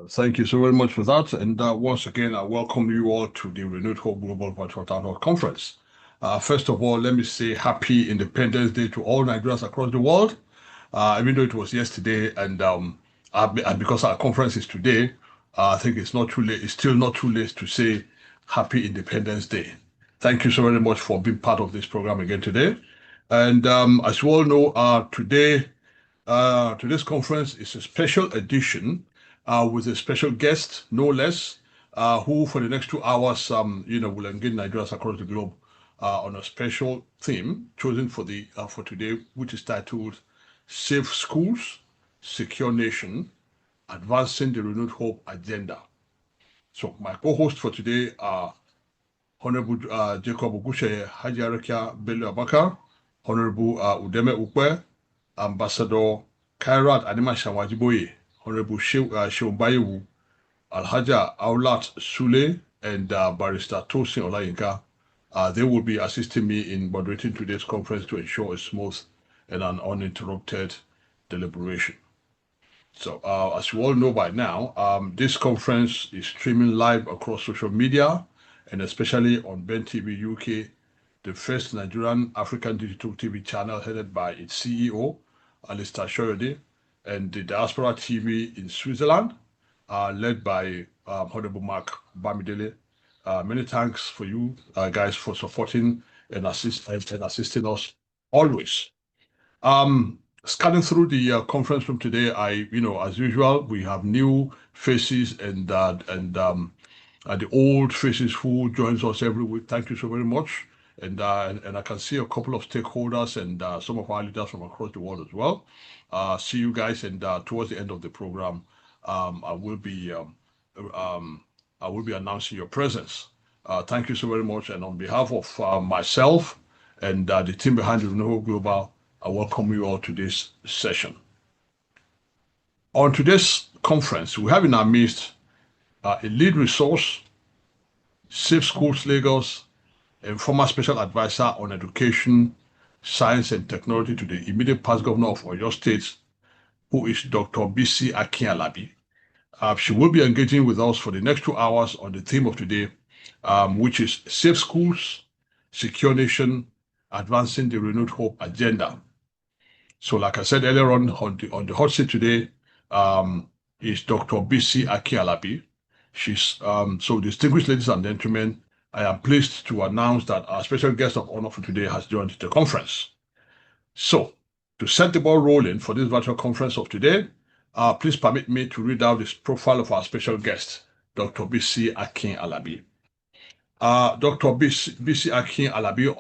Thank you so very much for that. And once again, I welcome you all to the Renewed Hope Global Virtual Town Hall Conference. First of all, let me say happy Independence Day to all Nigerians across the world. Even though it was yesterday, and because our conference is today, I think it's not too late. It's still not too late to say Happy Independence Day. Thank you so very much for being part of this program again today. And as you all know, today's conference is a special edition with a special guest, no less, who for the next 2 hours, will engage Nigerians across the globe on a special theme chosen for today, which is titled "Safe Schools, Secure Nation: Advancing the Renewed Hope Agenda." So my co-hosts for today are Honorable Jacob Ogushe Hajiarakia Bello Abaka, Honorable Udeme Ukwe, Ambassador Kairat Adema Shawajiboye, Honorable Sheumbayewu, Alhaja Aulat Sule, and Barrister Tosin Olayinka. They will be assisting me in moderating today's conference to ensure a smooth and an uninterrupted deliberation. So, as you all know by now, this conference is streaming live across social media and especially on Ben TV UK, the first Nigerian African digital TV channel headed by its CEO, Alistair Shoyode, and the Diaspora TV in Switzerland, led by Honorable Mark Bamidele. Many thanks for you guys for supporting and assisting us always. Scanning through the conference room today, as usual, we have new faces and the old faces who joins us every week. Thank you so very much. And I can see a couple of stakeholders and some of our leaders from across the world as well. See you guys, and towards the end of the program, I will be announcing your presence. Thank you so very much, and on behalf of myself and the team behind the Renewal Global, I welcome you all to this session. On today's conference, we have in our midst a lead resource, Safe Schools Lagos, and former special advisor on education, science, and technology to the immediate past governor of Oyo State, who is Dr. Bisi Akin-Alabi. She will be engaging with us for the next 2 hours on the theme of today, which is Safe Schools, Secure Nation, Advancing the Renewed Hope Agenda. So, like I said earlier on the hot seat today, is Dr. Bisi Akin-Alabi. She's so, distinguished ladies and gentlemen, I am pleased to announce that our special guest of honor for today has joined the conference. So, to set the ball rolling for this virtual conference of today, please permit me to read out this profile of our special guest, Dr. Bisi Akin-Alabi. Dr. Bisi Akin-Alabi,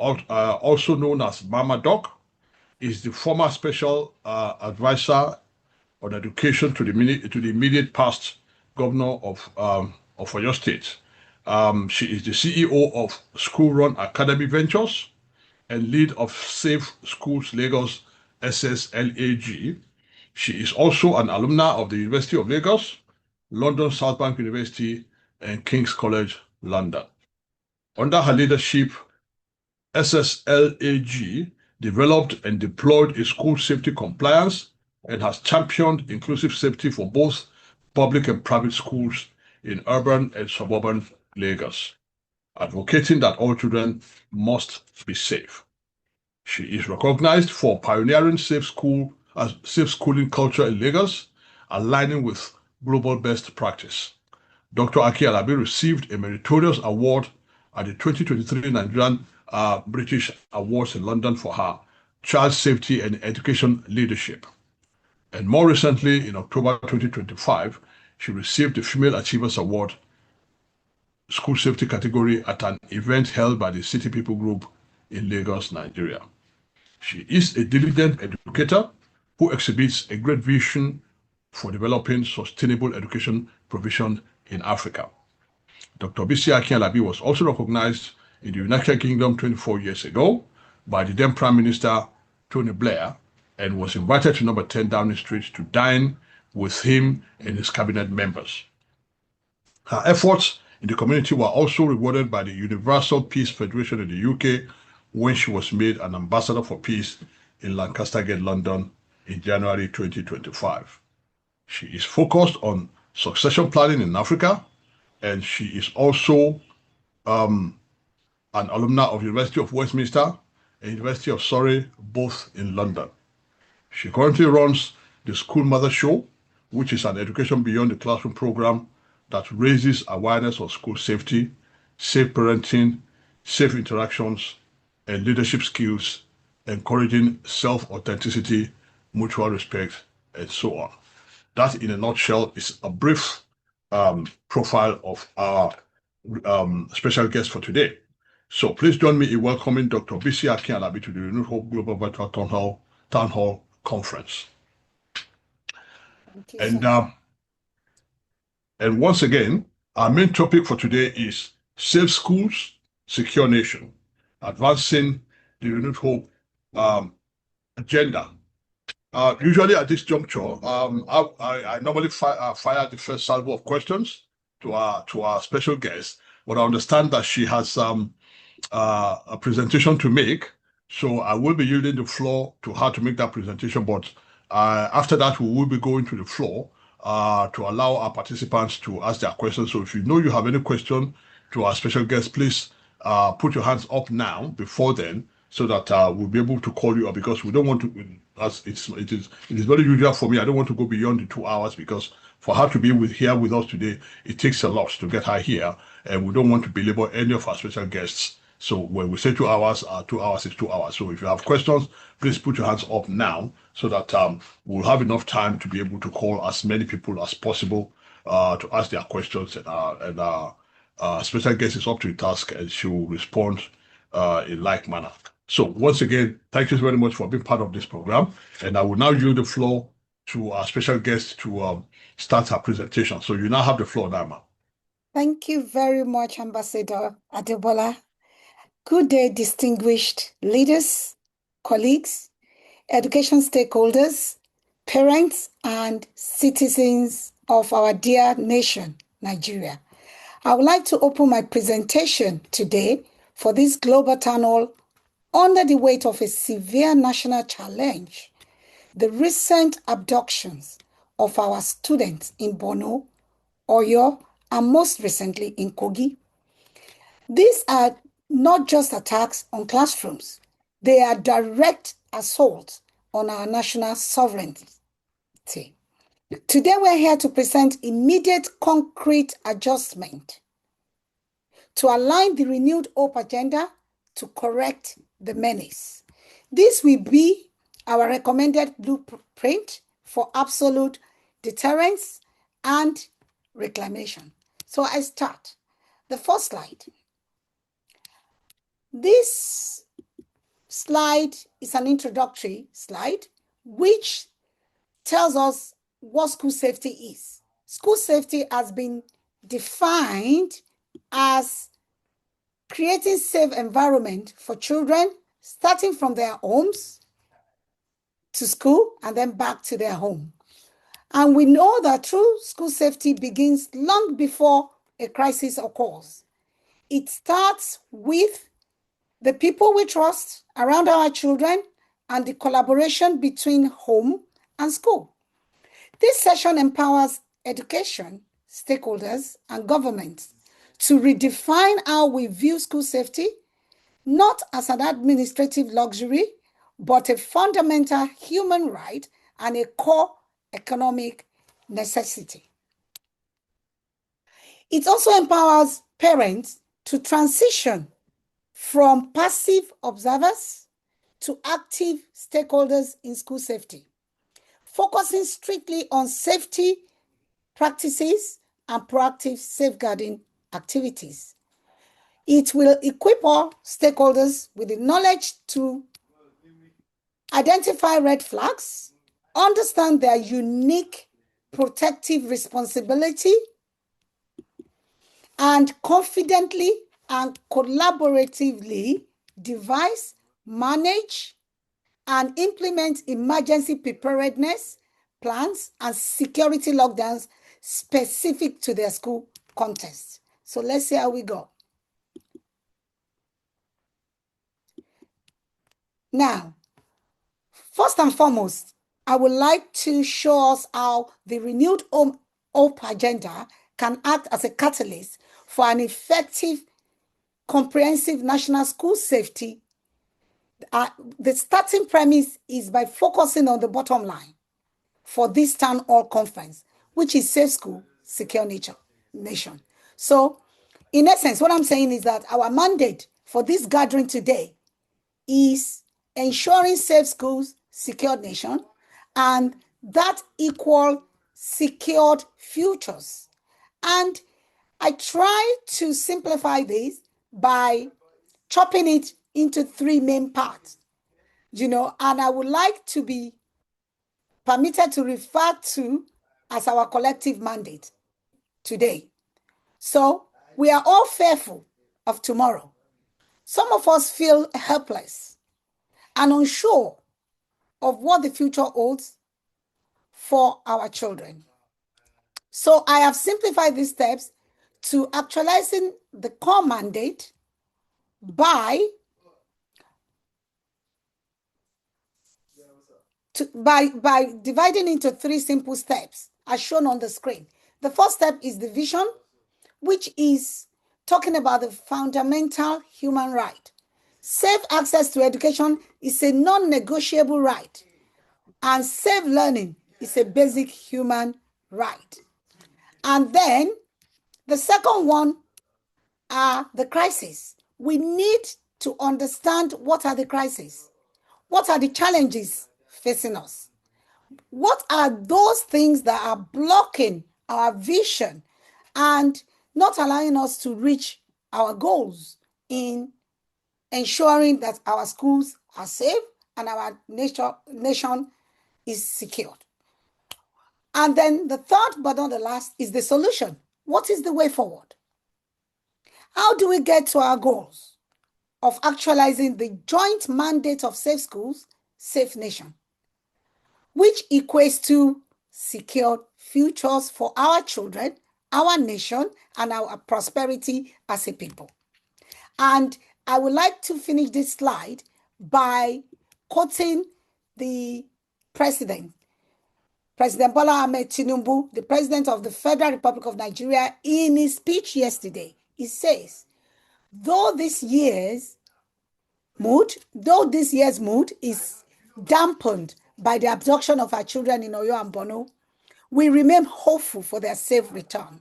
also known as Mama Doc, is the former special advisor on education to the immediate past governor of Oyo State. She is the CEO of School Run Academy Ventures and lead of Safe Schools Lagos SSLAG. She is also an alumna of the University of Lagos, London South Bank University, and King's College London. Under her leadership, SSLAG developed and deployed a school safety compliance and has championed inclusive safety for both public and private schools in urban and suburban Lagos, advocating that all children must be safe. She is recognized for pioneering safe schooling culture in Lagos, aligning with global best practice. Dr. Akin-Alabi received a meritorious award at the 2023 Nigerian British Awards in London for her child safety and education leadership. And more recently, in October 2025, she received the Female Achievers Award School Safety category at an event held by the City People Group in Lagos, Nigeria. She is a diligent educator who exhibits a great vision for developing sustainable education provision in Africa. Dr. Bisi Akin-Alabi was also recognized in the United Kingdom 24 years ago by the then Prime Minister Tony Blair and was invited to number 10 Downing Street to dine with him and his cabinet members. Her efforts in the community were also rewarded by the Universal Peace Federation in the UK when she was made an ambassador for peace in Lancaster Gate, London in January 2025. She is focused on succession planning in Africa, and she is also an alumna of University of Westminster and University of Surrey, both in London. She currently runs the School Mother Show, which is an education beyond the classroom program that raises awareness of school safety, safe parenting, safe interactions, and leadership skills, encouraging self-authenticity, mutual respect, and so on. That, in a nutshell, is a brief profile of our special guest for today. So please join me in welcoming Dr. Bisi Akin-Alabi to the Renewed Hope Global Virtual Town Hall Conference. And once again, our main topic for today is Safe Schools, Secure Nation, advancing the Renewed Hope agenda. Usually at this juncture, I normally fire the first salvo of questions to our special guest, but I understand that she has a presentation to make, so I will be yielding the floor to her to make that presentation. But after that, we will be going to the floor to allow our participants to ask their questions. So if you know you have any question to our special guest, please put your hands up now before then, so that we'll be able to call you up, because we don't want to, as it is very usual for me, I don't want to go beyond the 2 hours, because for her to be here with us today, it takes a lot to get her here, and we don't want to belabor any of our special guests. So when we say 2 hours, 2 hours is 2 hours. So if you have questions, please put your hands up now, so that we'll have enough time to be able to call as many people as possible to ask their questions, and our special guest is up to the task, and she will respond in like manner. So once again, thank you very much for being part of this program. And I will now yield the floor to our special guest to start her presentation. So you now have the floor, Naima. Thank you very much, Ambassador Adebola. Good day, distinguished leaders, colleagues, education stakeholders, parents, and citizens of our dear nation, Nigeria. I would like to open my presentation today for this global town hall under the weight of a severe national challenge: the recent abductions of our students in Borno, Oyo, and most recently in Kogi. These are not just attacks on classrooms, they are direct assaults on our national sovereignty. Today we're here to present immediate concrete adjustment to align the renewed hope agenda to correct the menace. This will be our recommended blueprint for absolute deterrence and reclamation. So I start. The first slide. This slide is an introductory slide which tells us what school safety is. School safety has been defined as creating safe environment for children, starting from their homes to school and then back to their home. And we know that true school safety begins long before a crisis occurs. It starts with the people we trust around our children and the collaboration between home and school. This session empowers education, stakeholders, and governments to redefine how we view school safety, not as an administrative luxury, but a fundamental human right and a core economic necessity. It also empowers parents to transition from passive observers to active stakeholders in school safety, focusing strictly on safety practices and proactive safeguarding activities. It will equip all stakeholders with the knowledge to identify red flags, understand their unique protective responsibility, and confidently and collaboratively devise, manage, and implement emergency preparedness plans and security lockdowns specific to their school context. So let's see how we go. Now, first and foremost, I would like to show us how the renewed Hope agenda can act as a catalyst for an effective, comprehensive national school safety. The starting premise is by focusing on the bottom line for this town hall conference, which is Safe School, Secure Nation. So, in essence, what I'm saying is that our mandate for this gathering today is ensuring safe schools, secured nation, and that equal secured futures. And I try to simplify this by chopping it into three main parts, and I would like to be permitted to refer to as our collective mandate today. So we are all fearful of tomorrow. Some of us feel helpless and unsure of what the future holds for our children. So I have simplified these steps to actualizing the core mandate by dividing into three simple steps as shown on the screen. The first step is the vision, which is talking about the fundamental human right. Safe access to education is a non-negotiable right, and safe learning is a basic human right. And then the second one are the crises. We need to understand what are the crises, what are the challenges facing us, what are those things that are blocking our vision and not allowing us to reach our goals in ensuring that our schools are safe and our nation is secured. And then the third, but not the last, is the solution. What is the way forward? How do we get to our goals of actualizing the joint mandate of safe schools, safe nation, which equates to secured futures for our children, our nation, and our prosperity as a people? And I would like to finish this slide by quoting the President Bola Ahmed Tinubu, the President of the Federal Republic of Nigeria, in his speech yesterday. He says, though this year's mood is dampened by the abduction of our children in Oyo and Borno, we remain hopeful for their safe return.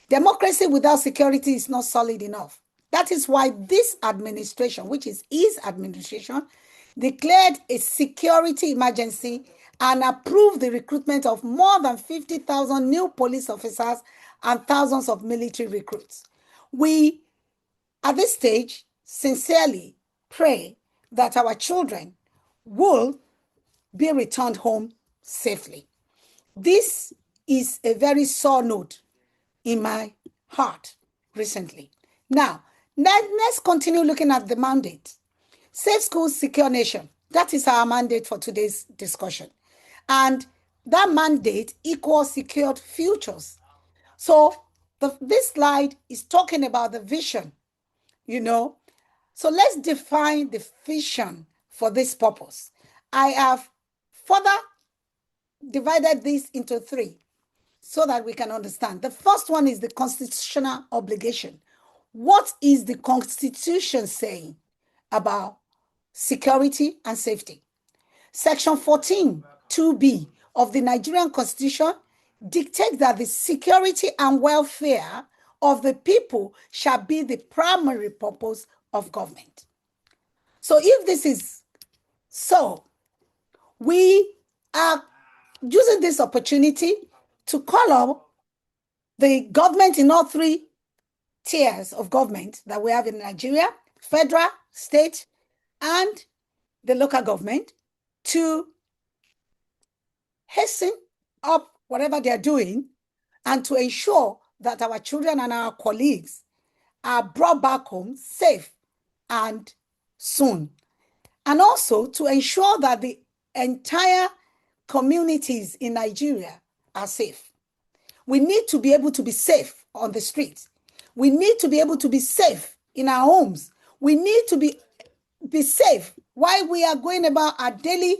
Democracy without security is not solid enough. That is why this administration, which is his administration, declared a security emergency and approved the recruitment of more than 50,000 new police officers and thousands of military recruits. We, at this stage, sincerely pray that our children will be returned home safely. This is a very sore note in my heart recently. Now, let's continue looking at the mandate. Safe schools, secure nation. That is our mandate for today's discussion. And that mandate equals secured futures. So this slide is talking about the vision, So let's define the vision for this purpose. I have further divided this into three so that we can understand. The first one is the constitutional obligation. What is the Constitution saying about security and safety? Section 14, 2B of the Nigerian Constitution dictates that the security and welfare of the people shall be the primary purpose of government. So if this is so, we are using this opportunity to call up the government in all three tiers of government that we have in Nigeria, federal, state, and the local government, to hasten up whatever they're doing and to ensure that our children and our colleagues are brought back home safe and soon. And also to ensure that the entire communities in Nigeria are safe. We need to be able to be safe on the streets. We need to be able to be safe in our homes. We need to be safe while we are going about our daily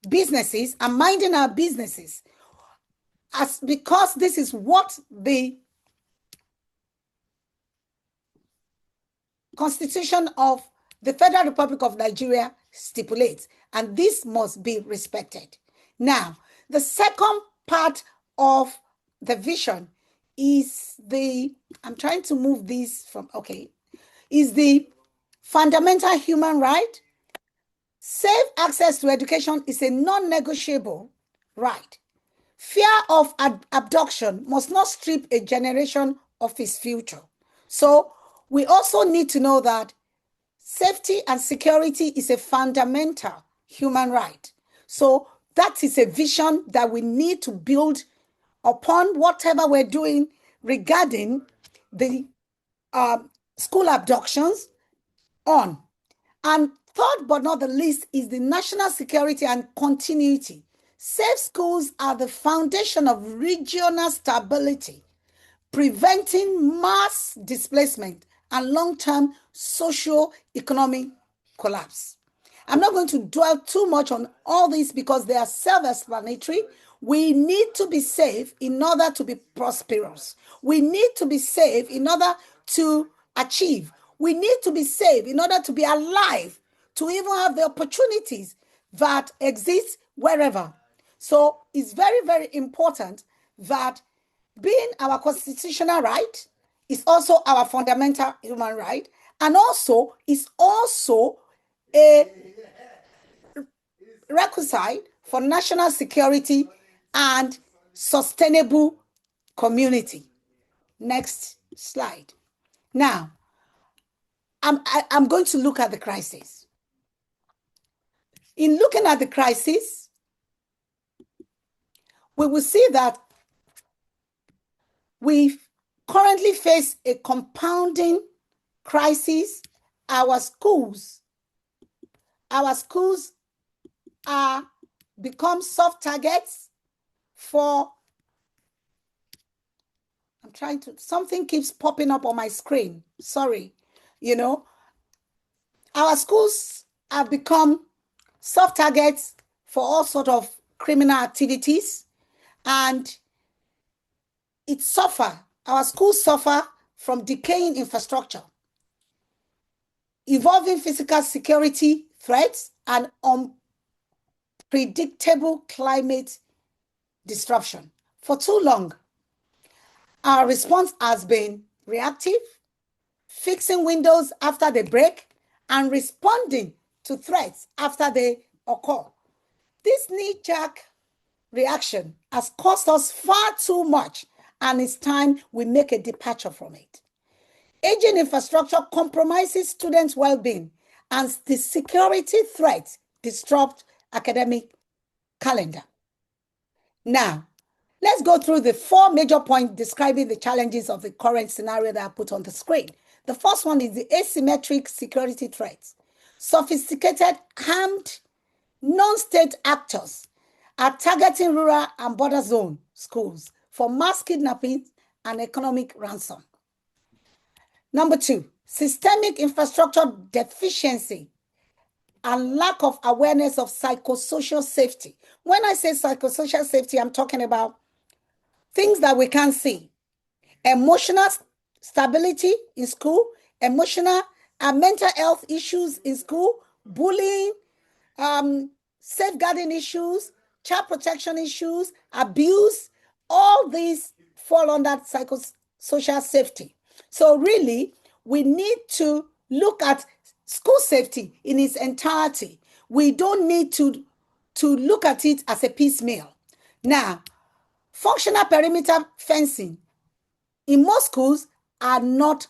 businesses and minding our businesses. because this is what the Constitution of the Federal Republic of Nigeria stipulates, and this must be respected. Now, the second part of the vision is I'm trying to move this from, is the fundamental human right. Safe access to education is a non-negotiable right. Fear of abduction must not strip a generation of its future. So we also need to know that safety and security is a fundamental human right. So that is a vision that we need to build upon whatever we're doing regarding the school abductions on. And third but not the least is the national security and continuity. Safe schools are the foundation of regional stability, preventing mass displacement and long-term socio-economic collapse. I'm not going to dwell too much on all this because they are self-explanatory. We need to be safe in order to be prosperous. We need to be safe in order to achieve. We need to be safe in order to be alive, to even have the opportunities that exist wherever. So it's very, very important that being our constitutional right is also our fundamental human right, and also is also a requisite for national security and sustainable community. Next slide. Now, I'm going to look at the crisis. In looking at the crisis, we will see that we currently face a compounding crisis. Our schools are become soft targets for, something keeps popping up on my screen. Sorry. Our schools have become soft targets for all sorts of criminal activities, and our schools suffer from decaying infrastructure, evolving physical security threats, and unpredictable climate disruption. For too long, our response has been reactive, fixing windows after they break, and responding to threats after they occur. This knee-jerk reaction has cost us far too much, and it's time we make a departure from it. Aging infrastructure compromises students' well-being, and the security threats disrupt academic calendar. Now, let's go through the 4 major points describing the challenges of the current scenario that I put on the screen. The first one is the asymmetric security threats. Sophisticated, armed, non-state actors are targeting rural and border zone schools for mass kidnapping and economic ransom. Number 2, systemic infrastructure deficiency and lack of awareness of psychosocial safety. When I say psychosocial safety, I'm talking about things that we can't see. Emotional stability in school, emotional and mental health issues in school, bullying, safeguarding issues, child protection issues, abuse, all these fall under psychosocial safety. So really, we need to look at school safety in its entirety. We don't need to look at it as a piecemeal. Now, functional perimeter fencing in most schools are not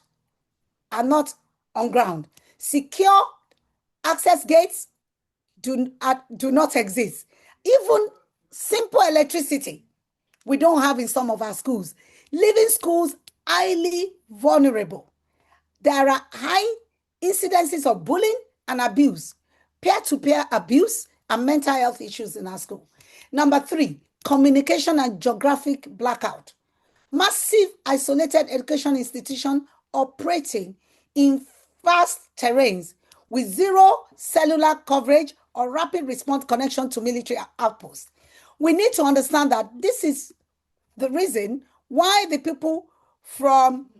on ground. Secure access gates do not exist. Even simple electricity we don't have in some of our schools, leaving schools highly vulnerable. There are high incidences of bullying and abuse, peer-to-peer abuse, and mental health issues in our school. Number 3, communication and geographic blackout. Massive isolated education institution operating in vast terrains with zero cellular coverage or rapid response connection to military outposts. We need to understand that this is the reason why the people from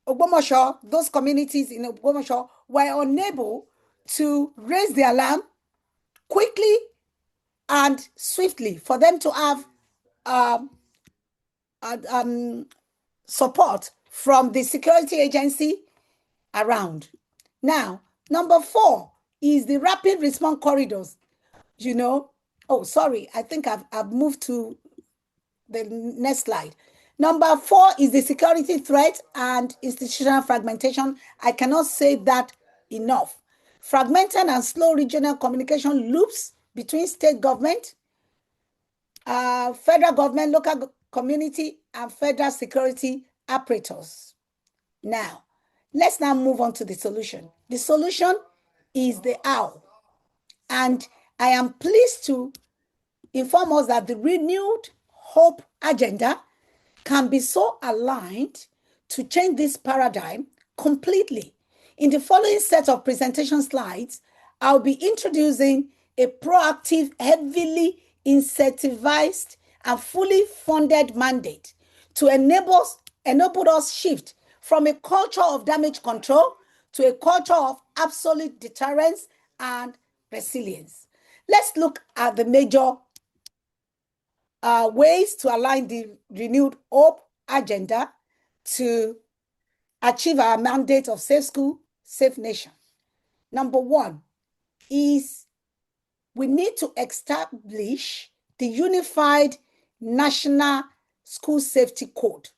Ogbomoso, those communities in Ogbomoso, were unable to raise the alarm quickly and swiftly for them to have support from the security agency around. Now, number 4 is the rapid response corridors. Oh, sorry, I think I've moved to the next slide. Number 4 is the security threat and institutional fragmentation. I cannot say that enough. Fragmented and slow regional communication loops between state government, federal government, local community, and federal security apparatus. Now, let's now move on to the solution. The solution is the how. And I am pleased to inform us that the renewed hope agenda can be so aligned to change this paradigm completely. In the following set of presentation slides, I'll be introducing a proactive, heavily incentivized, and fully funded mandate to enable us shift from a culture of damage control to a culture of absolute deterrence and resilience. Let's look at the major ways to align the renewed hope agenda to achieve our mandate of safe school, safe nation. Number 1 is we need to establish the unified national school safety code,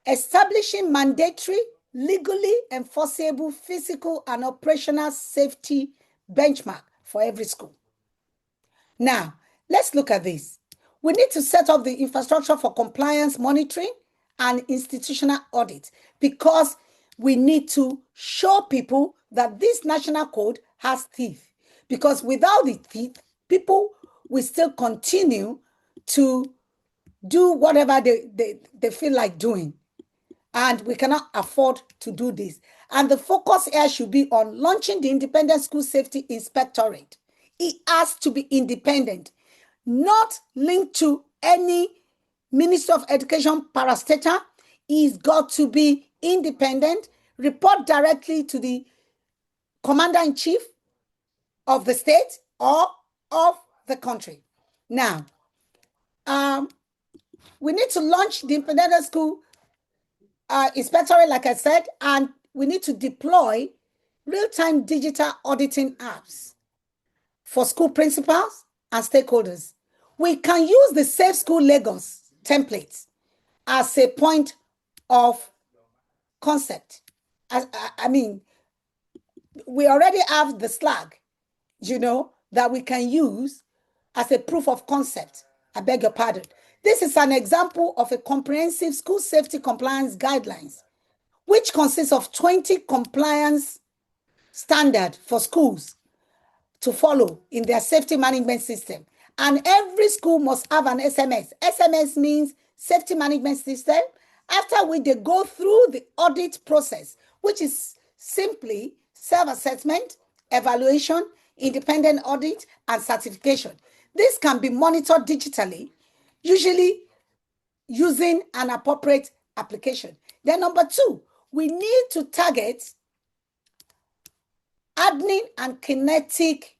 establishing mandatory, legally enforceable physical and operational safety benchmark for every school. Now, let's look at this. We need to set up the infrastructure for compliance monitoring and institutional audit because we need to show people that this national code has teeth. Because without the teeth, people will still continue to do whatever they feel like doing. And we cannot afford to do this. And the focus here should be on launching the Independent School Safety Inspectorate. It has to be independent, not linked to any Minister of Education parastatal. It's got to be independent, report directly to the Commander-in-Chief of the state or of the country. Now, we need to launch the Independent School Inspectorate, like I said, and we need to deploy real-time digital auditing apps for school principals and stakeholders. We can use the Safe School Lagos template as a point of concept. I mean, we already have the SLAG, that we can use as a proof of concept. I beg your pardon. This is an example of a comprehensive school safety compliance guidelines, which consists of 20 compliance standards for schools to follow in their safety management system. And every school must have an SMS. SMS means safety management system, after which they go through the audit process, which is simply self-assessment, evaluation, independent audit, and certification. This can be monitored digitally, usually using an appropriate application. Then number 2, we need to target admin and kinetic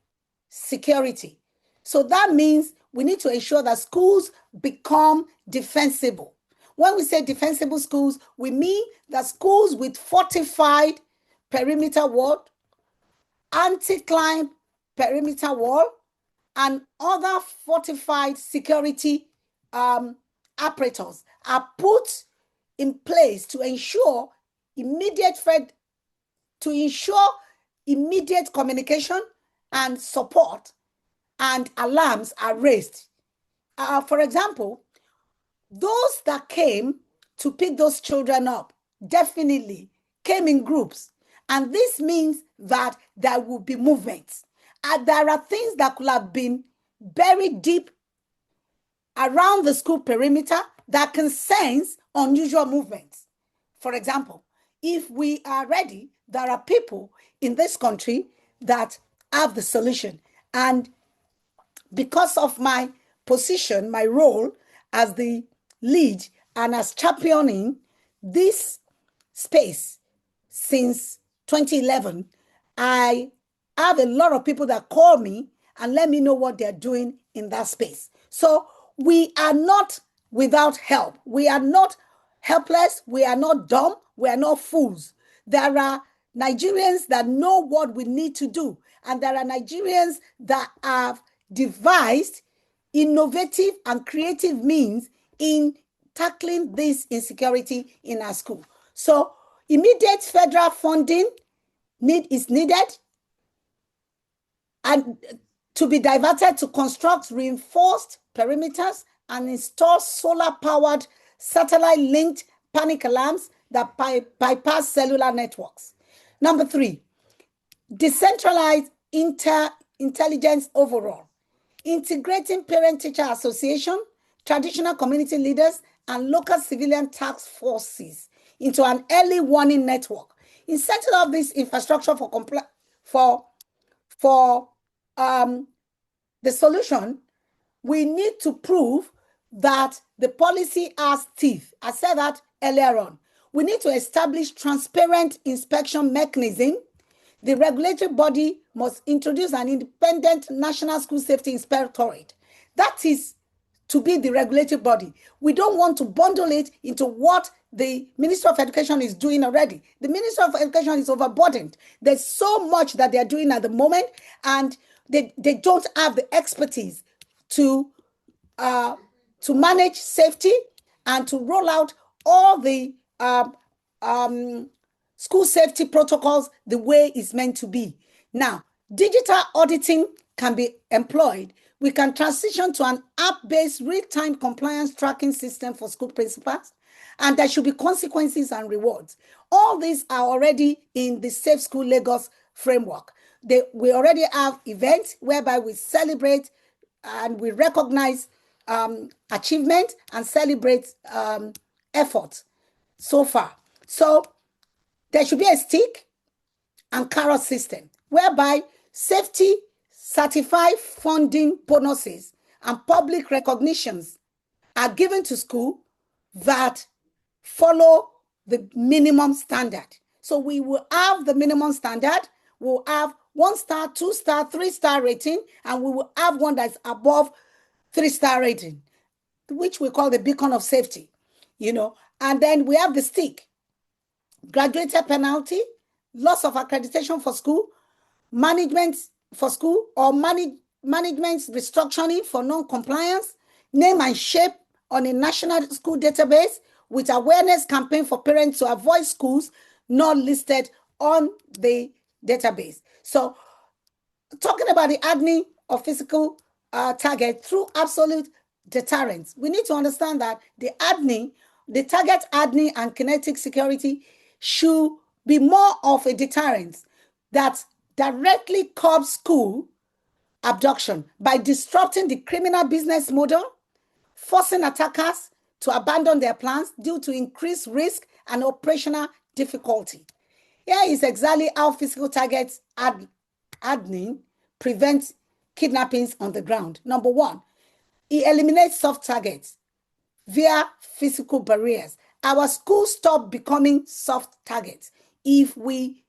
security. So that means we need to ensure that schools become defensible. When we say defensible schools, we mean that schools with fortified perimeter wall, anti-climb perimeter wall, and other fortified security apparatus are put in place to ensure immediate communication and support, and alarms are raised. For example, those that came to pick those children up definitely came in groups. And this means that there will be movements. And there are things that could have been buried deep around the school perimeter that can sense unusual movements. For example, if we are ready, there are people in this country that have the solution. And because of my position, my role as the lead and as championing this space since 2011, I have a lot of people that call me and let me know what they're doing in that space. So we are not without help. We are not helpless. We are not dumb. We are not fools. There are Nigerians that know what we need to do. And there are Nigerians that have devised innovative and creative means in tackling this insecurity in our school. So immediate federal funding is needed and to be diverted to construct reinforced perimeters and install solar-powered satellite-linked panic alarms that bypass cellular networks. Number 3, decentralized intelligence overall, integrating parent-teacher association, traditional community leaders, and local civilian task forces into an early warning network. In setting up this infrastructure for the solution, we need to prove that the policy has teeth. I said that earlier on. We need to establish transparent inspection mechanism. The regulatory body must introduce an independent National School Safety Inspectorate. That is to be the regulatory body. We don't want to bundle it into what the Ministry of Education is doing already. The Ministry of Education is overburdened. There's so much that they're doing at the moment, and they don't have the expertise to manage safety and to roll out all the school safety protocols the way it's meant to be. Now, digital auditing can be employed. We can transition to an app-based real-time compliance tracking system for school principals, and there should be consequences and rewards. All these are already in the Safe School Lagos framework. We already have events whereby we celebrate and we recognize achievement and celebrate effort so far. So there should be a stick and carrot system whereby safety certified funding bonuses and public recognitions are given to school that follow the minimum standard. So we will have the minimum standard. We'll have 1-star, 2-star, 3-star rating, and we will have one that's above 3-star rating, which we call the beacon of safety, and then we have the stick, graduated penalty, loss of accreditation for school, management for school, or management's restructuring for non-compliance, name and shape on a national school database with awareness campaign for parents to avoid schools not listed on the database. So talking about the hardening of physical target through absolute deterrence, we need to understand that the target hardening and kinetic security should be more of a deterrence that directly curbs school abduction by disrupting the criminal business model, forcing attackers to abandon their plans due to increased risk and operational difficulty. Here is exactly how physical targets hardening prevents kidnappings on the ground. Number 1, it eliminates soft targets via physical barriers. Our schools stop becoming soft targets if we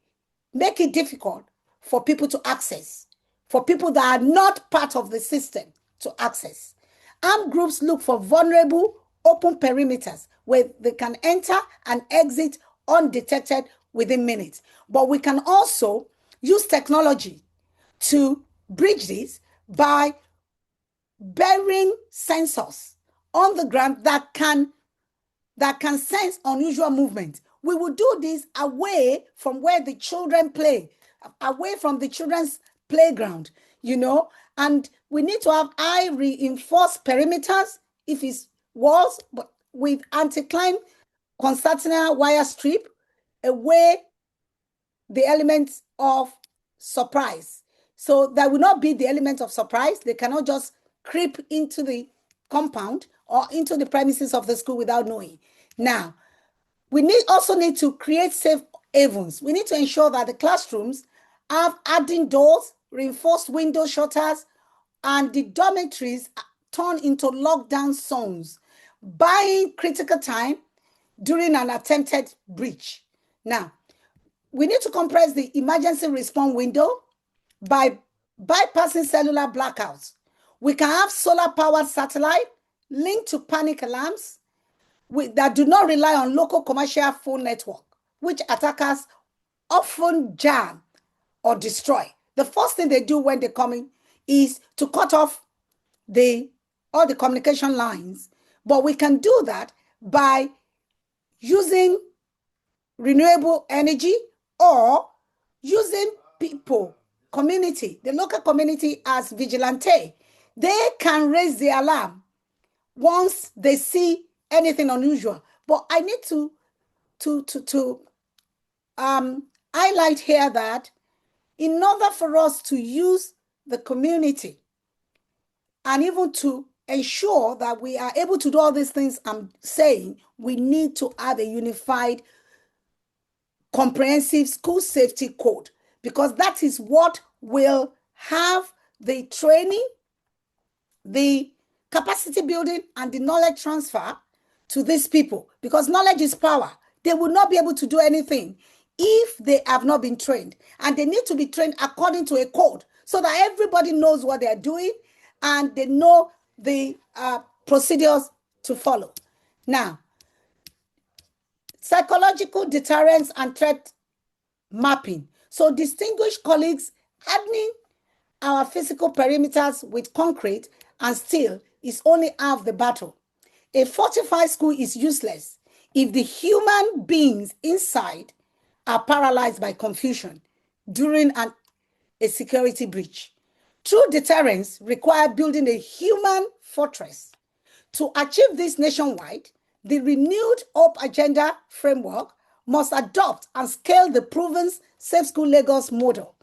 make it difficult for people to access, for people that are not part of the system to access. Armed groups look for vulnerable, open perimeters where they can enter and exit undetected within minutes. But we can also use technology to bridge this by burying sensors on the ground that can sense unusual movement. We will do this away from where the children play, away from the children's playground, and we need to have high reinforced perimeters if it's walls, but with anti-climb concertina wire strip away the elements of surprise. So there will not be the element of surprise. They cannot just creep into the compound or into the premises of the school without knowing. Now, we also need to create safe havens. We need to ensure that the classrooms have hardened doors, reinforced window shutters, and the dormitories turn into lockdown zones. buying critical time during an attempted breach. Now, we need to compress the emergency response window by bypassing cellular blackouts. We can have solar-powered satellite linked to panic alarms that do not rely on local commercial phone network, which attackers often jam or destroy. The first thing they do when they come in is to cut off all the communication lines. But we can do that by using renewable energy or using people, community, the local community as vigilante. They can raise the alarm once they see anything unusual. But I need to highlight here that in order for us to use the community and even to ensure that we are able to do all these things I'm saying, we need to have a unified, comprehensive school safety code, because that is what will have the training, the capacity building, and the knowledge transfer to these people, because knowledge is power. They will not be able to do anything if they have not been trained, and they need to be trained according to a code so that everybody knows what they're doing and they know the procedures to follow. Now, psychological deterrence and threat mapping. So, distinguished colleagues, hardening our physical perimeters with concrete and steel is only half the battle. A fortified school is useless if the human beings inside are paralyzed by confusion during a security breach. True deterrence requires building a human fortress. To achieve this nationwide, the renewed Hope Agenda framework must adopt and scale the proven Safe School Lagos model.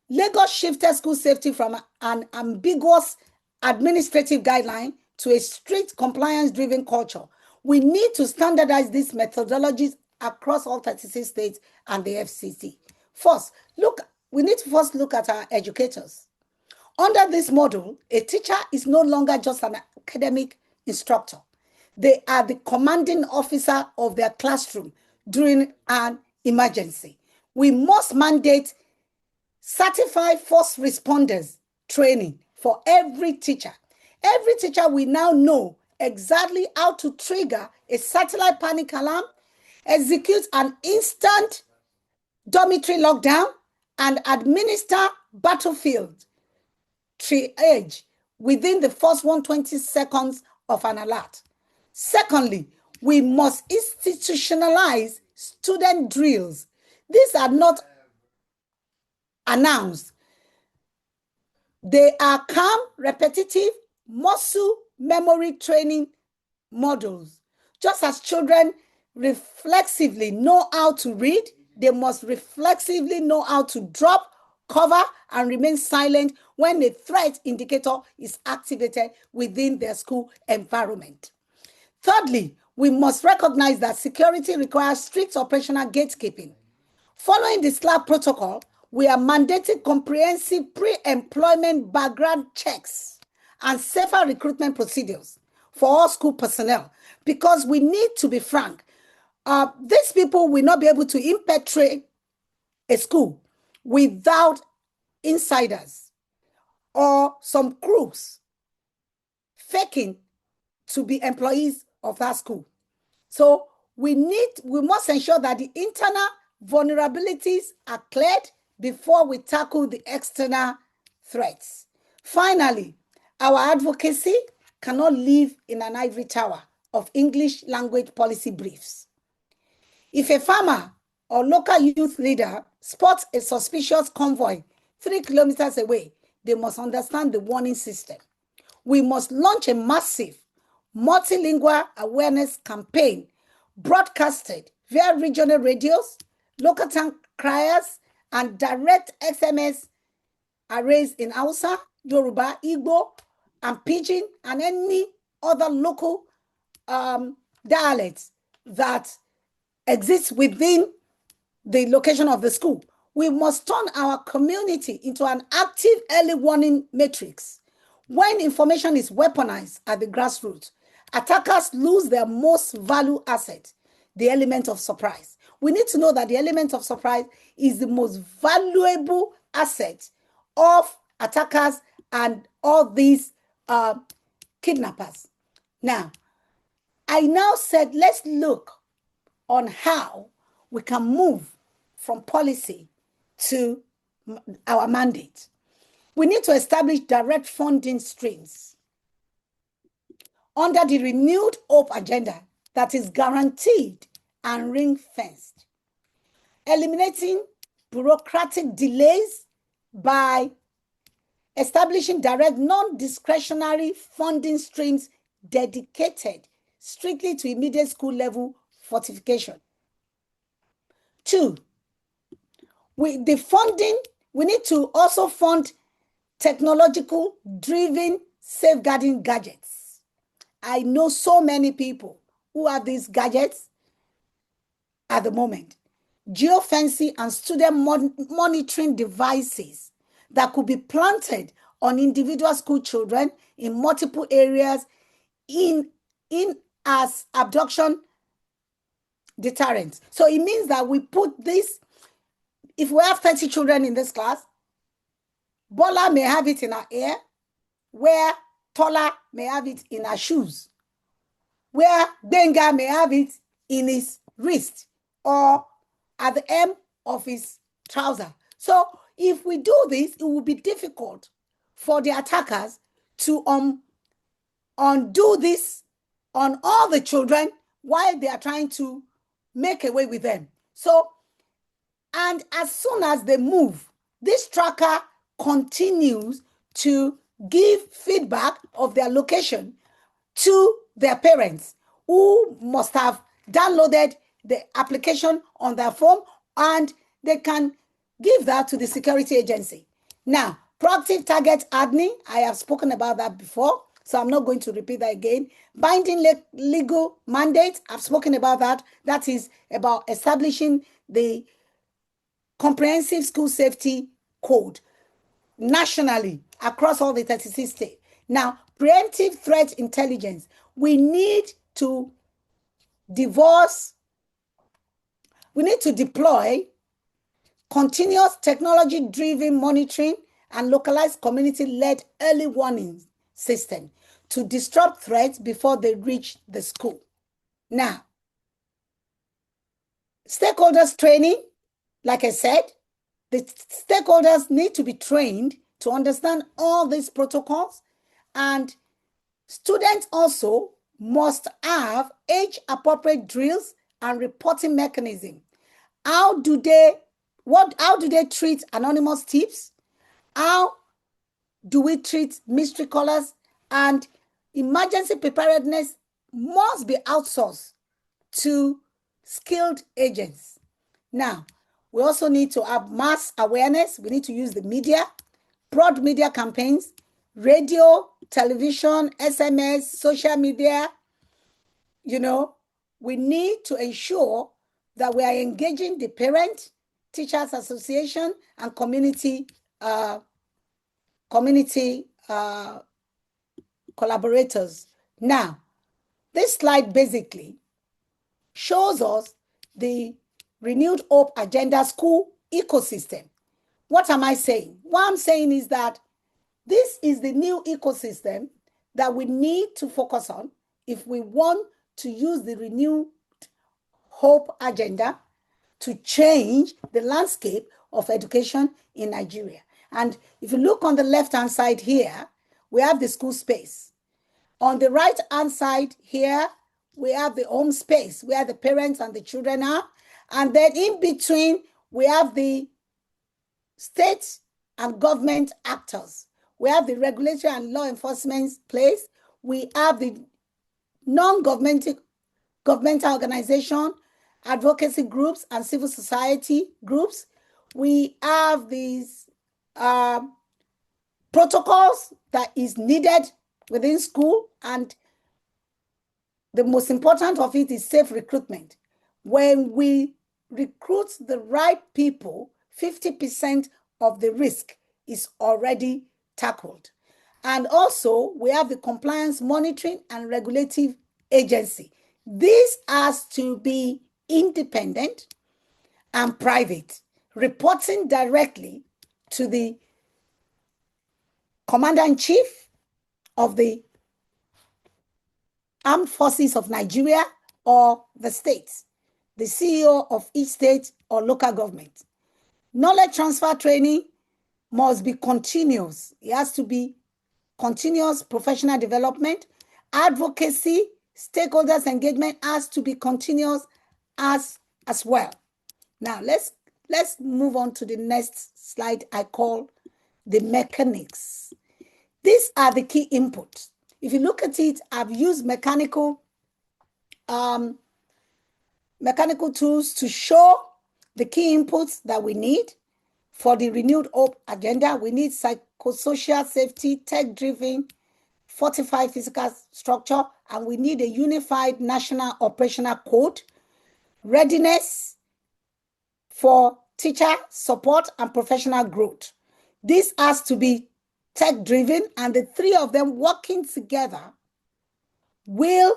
Lagos shifted school safety from an ambiguous administrative guideline to a strict compliance-driven culture. We need to standardize these methodologies across all 36 states and the FCC. We need to first look at our educators. Under this model, a teacher is no longer just an academic instructor. They are the commanding officer of their classroom during an emergency. We must mandate certified first responders training for every teacher. Every teacher will now know exactly how to trigger a satellite panic alarm, execute an instant dormitory lockdown, and administer battlefield triage within the first 120 seconds of an alert. Secondly, we must institutionalize student drills. These are not announced. They are calm, repetitive, muscle memory training models. Just as children reflexively know how to read, they must reflexively know how to drop, cover, and remain silent when a threat indicator is activated within their school environment. Thirdly, we must recognize that security requires strict operational gatekeeping. Following the SLAP protocol, we are mandating comprehensive pre-employment background checks and safer recruitment procedures for all school personnel, because we need to be frank. These people will not be able to infiltrate a school without insiders or some crooks faking to be employees of that school. So we must ensure that the internal vulnerabilities are cleared before we tackle the external threats. Finally, our advocacy cannot live in an ivory tower of English language policy briefs. If a farmer or local youth leader spots a suspicious convoy 3 kilometers away, they must understand the warning system. We must launch a massive multilingual awareness campaign broadcasted via regional radios, local town criers, and direct SMS arrays in Hausa, Yoruba, Igbo, and Pidgin, and any other local dialects that exist within the location of the school. We must turn our community into an active early warning matrix. When information is weaponized at the grassroots, attackers lose their most valued asset, the element of surprise. We need to know that the element of surprise is the most valuable asset of attackers and all these kidnappers. Now, I now said, let's look on how we can move from policy to our mandate. We need to establish direct funding streams under the renewed hope agenda that is guaranteed and ring-fenced, eliminating bureaucratic delays by establishing direct non-discretionary funding streams dedicated strictly to immediate school level fortification. 2, with the funding, we need to also fund technological driven safeguarding gadgets. I know so many people who have these gadgets at the moment. Geofencing and student monitoring devices that could be planted on individual school children in multiple areas in as abduction deterrent. So it means that we put this, if we have 30 children in this class, Bola may have it in her ear, where Tola may have it in her shoes, where Benga may have it in his wrist or at the hem of his trouser. So if we do this, it will be difficult for the attackers to undo this on all the children while they are trying to make away with them. So, and as soon as they move, this tracker continues to give feedback of their location to their parents, who must have downloaded the application on their phone, and they can give that to the security agency. Now, proactive target hardening, I have spoken about that before, so I'm not going to repeat that again. Binding legal mandate, I've spoken about that. That is about establishing the comprehensive school safety code nationally across all the 36 states. Now, preemptive threat intelligence, we need to deploy continuous technology-driven monitoring and localized community-led early warning system to disrupt threats before they reach the school. Now, stakeholders training, like I said, the stakeholders need to be trained to understand all these protocols, and students also must have age-appropriate drills and reporting mechanism. How do they treat anonymous tips? How do we treat mystery callers? And emergency preparedness must be outsourced to skilled agents. Now, we also need to have mass awareness. We need to use the media, broad media campaigns, radio, television, SMS, social media. We need to ensure that we are engaging the parent, teachers association, and community collaborators. Now, this slide basically shows us the renewed hope agenda school ecosystem. What am I saying? What I'm saying is that this is the new ecosystem that we need to focus on if we want to use the renewed hope agenda to change the landscape of education in Nigeria. And if you look on the left-hand side here, we have the school space. On the right-hand side here, we have the home space where the parents and the children are. And then in between, we have the state and government actors. We have the regulatory and law enforcement place. We have the non-governmental organization, advocacy groups, and civil society groups. We have these protocols that is needed within school, and the most important of it is safe recruitment. When we recruit the right people, 50% of the risk is already tackled. And also, we have the Compliance Monitoring and Regulative Agency. This has to be independent and private, reporting directly to the Commander-in-Chief of the Armed Forces of Nigeria or the states, the CEO of each state or local government. Knowledge transfer training must be continuous. It has to be continuous professional development. Advocacy, stakeholders engagement has to be continuous as well. Now, let's move on to the next slide I call the mechanics. These are the key inputs. If you look at it, I've used mechanical tools to show the key inputs that we need for the renewed hope agenda. We need psychosocial safety, tech-driven, fortified physical structure, and we need a unified national operational code, readiness for teacher support and professional growth. This has to be tech-driven, and the three of them working together will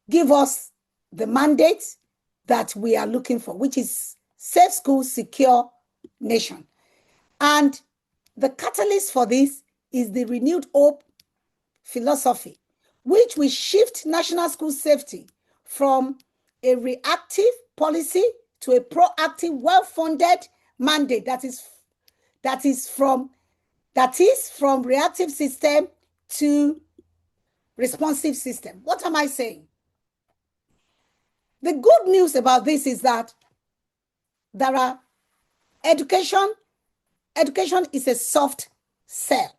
give us the mandate that we are looking for, which is safe school, secure nation. And the catalyst for this is the renewed hope philosophy, which will shift national school safety from a reactive policy to a proactive, well-funded mandate that is from reactive system to responsive system. What am I saying? The good news about this is that there are education is a soft sell,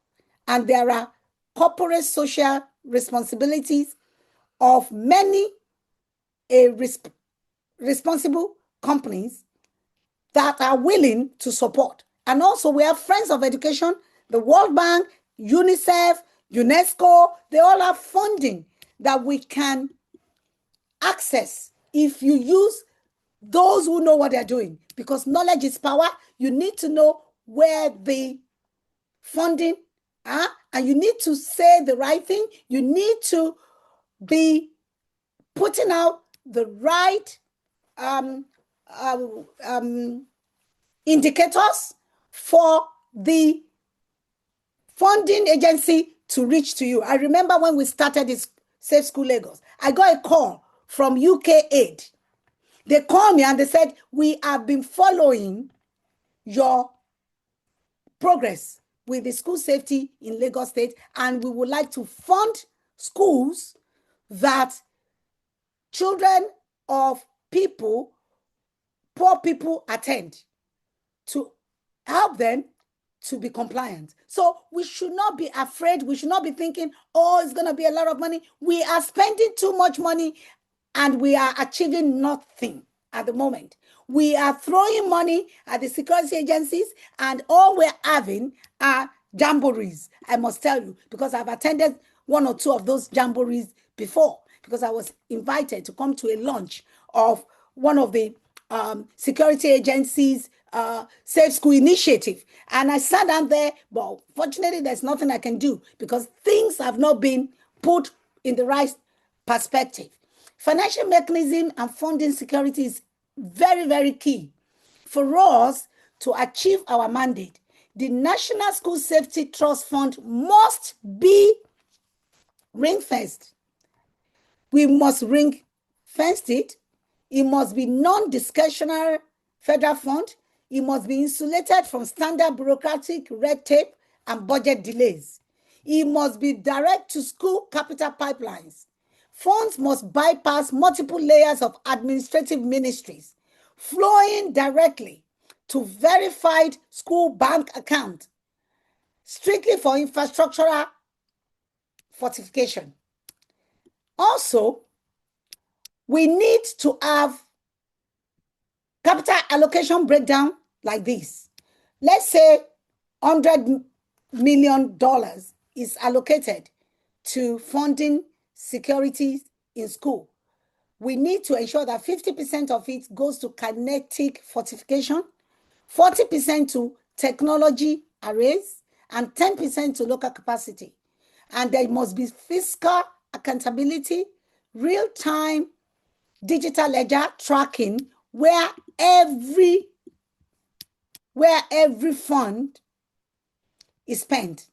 and there are corporate social responsibilities of many responsible companies that are willing to support. And also we have Friends of Education, the World Bank, UNICEF, UNESCO, they all have funding that we can access if you use those who know what they're doing, because knowledge is power. You need to know where the funding are, and you need to say the right thing. You need to be putting out the right indicators for the funding agency to reach to you. I remember when we started this Safe School Lagos, I got a call from UK Aid. They called me and they said, we have been following your progress with the school safety in Lagos State, and we would like to fund schools that children of poor people attend, to help them to be compliant. So we should not be afraid. We should not be thinking, oh, it's going to be a lot of money. We are spending too much money and we are achieving nothing at the moment. We are throwing money at the security agencies, and all we're having are jamborees, I must tell you, because I've attended one or two of those jamborees before, because I was invited to come to a launch of one of the security agencies' Safe School initiative. And I sat down there, but fortunately, there's nothing I can do because things have not been put in the right perspective. Financial mechanism and funding security is very, very key for us to achieve our mandate. The National School Safety Trust Fund must be ring-fenced. We must ring-fence it. It must be non-discretionary federal fund. It must be insulated from standard bureaucratic red tape and budget delays. It must be direct to school capital pipelines. Funds must bypass multiple layers of administrative ministries, flowing directly to verified school bank account, strictly for infrastructural fortification. Also, we need to have capital allocation breakdown like this. Let's say $100 million is allocated to funding securities in school. We need to ensure that 50% of it goes to kinetic fortification, 40% to technology arrays, and 10% to local capacity. And there must be fiscal accountability, real-time digital ledger tracking, where every fund is spent,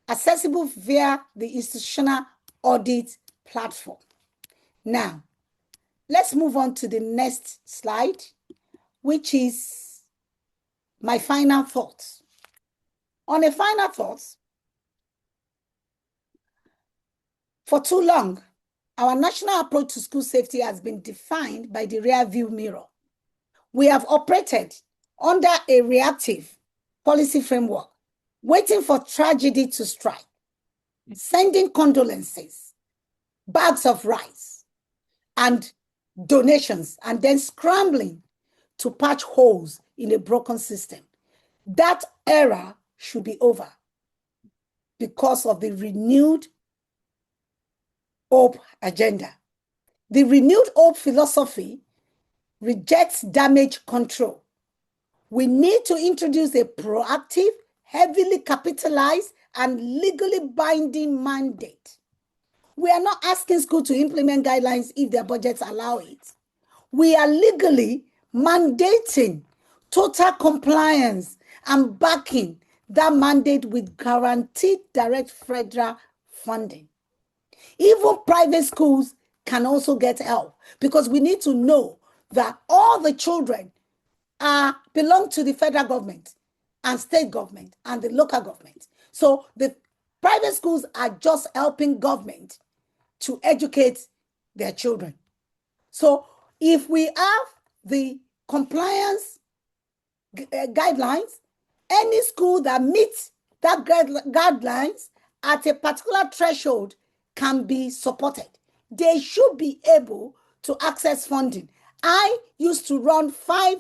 accessible via the institutional audit platform. Now, let's move on to the next slide, which is my final thoughts. On a final thoughts, for too long, our national approach to school safety has been defined by the rear view mirror. We have operated under a reactive policy framework, waiting for tragedy to strike, sending condolences, bags of rice, and donations, and then scrambling to patch holes in a broken system. That era should be over because of the renewed hope agenda. The renewed hope philosophy rejects damage control. We need to introduce a proactive, heavily capitalized, and legally binding mandate. We are not asking schools to implement guidelines if their budgets allow it. We are legally mandating total compliance and backing that mandate with guaranteed direct federal funding. Even private schools can also get help, because we need to know that all the children belong to the federal government and state government and the local government. So the private schools are just helping government to educate their children. So if we have the compliance guidelines, any school that meets that guidelines at a particular threshold can be supported. They should be able to access funding. I used to run 5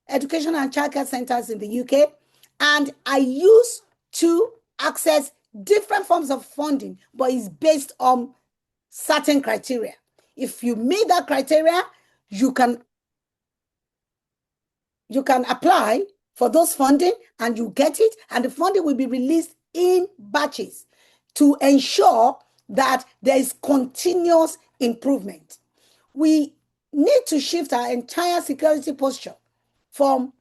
education and childcare centers in the UK, and I used to access different forms of funding, but it's based on certain criteria. If you meet that criteria, you can apply for those funding and you get it, and the funding will be released in batches to ensure that there is continuous improvement. We need to shift our entire security posture from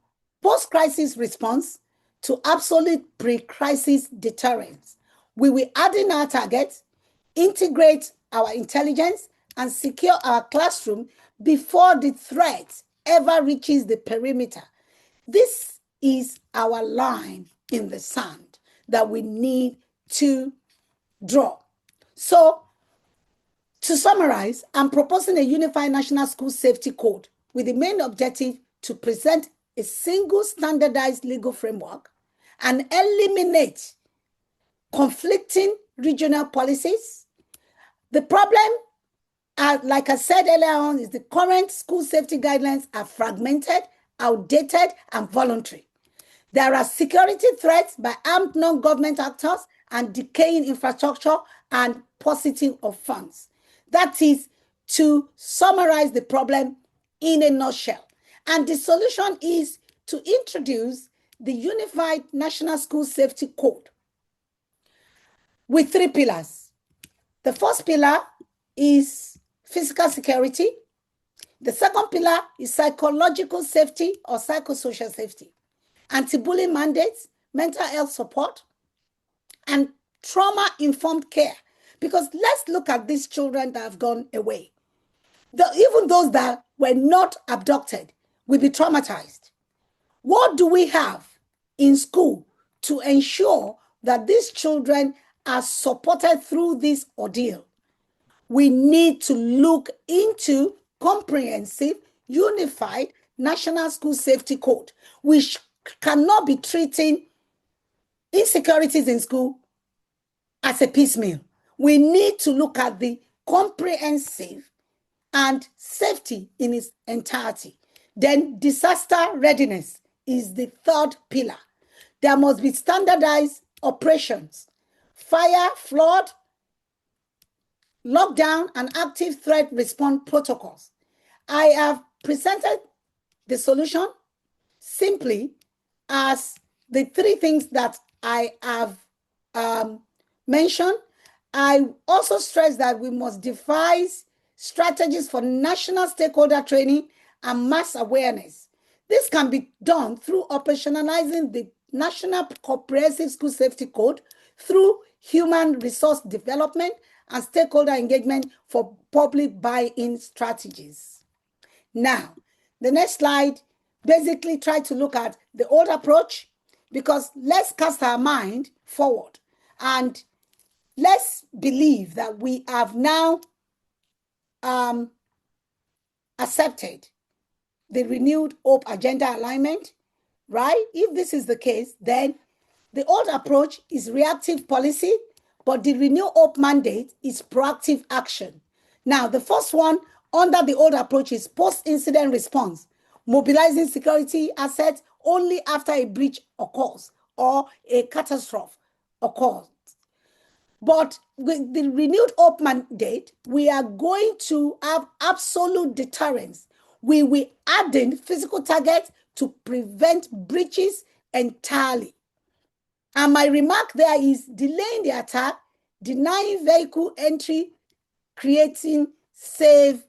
post-crisis response to absolute pre-crisis deterrence. We will harden our targets, integrate our intelligence, and secure our classroom before the threat ever reaches the perimeter. This is our line in the sand that we need to draw. So, to summarize, I'm proposing a unified national school safety code with the main objective to present a single standardized legal framework and eliminate conflicting regional policies. The problem, like I said earlier on, is the current school safety guidelines are fragmented, outdated, and voluntary. There are security threats by armed non-government actors and decaying infrastructure and paucity of funds. That is to summarize the problem in a nutshell. And the solution is to introduce the Unified National School Safety Code with 3 pillars. The first pillar is physical security. The second pillar is psychological safety or psychosocial safety, anti-bullying mandates, mental health support, and trauma-informed care. Because let's look at these children that have gone away. Even those that were not abducted will be traumatized. What do we have in school to ensure that these children are supported through this ordeal? We need to look into comprehensive, unified National School Safety Code, which cannot be treating insecurities in school as a piecemeal. We need to look at the comprehensive and safety in its entirety. Then disaster readiness is the third pillar. There must be standardized operations, fire, flood, lockdown, and active threat response protocols. I have presented the solution simply as the 3 things that I have mentioned, I also stress that we must devise strategies for national stakeholder training and mass awareness. This can be done through operationalizing the National Comprehensive School Safety Code through human resource development and stakeholder engagement for public buy-in strategies. Now, the next slide basically try to look at the old approach, because let's cast our mind forward and let's believe that we have now accepted the renewed hope agenda alignment, right? If this is the case, then the old approach is reactive policy, but the renewed hope mandate is proactive action. Now, the first one under the old approach is post-incident response, mobilizing security assets only after a breach occurs or a catastrophe occurs. But with the renewed hope mandate, we are going to have absolute deterrence. We will add in physical targets to prevent breaches entirely. And my remark there is delaying the attack, denying vehicle entry, creating safe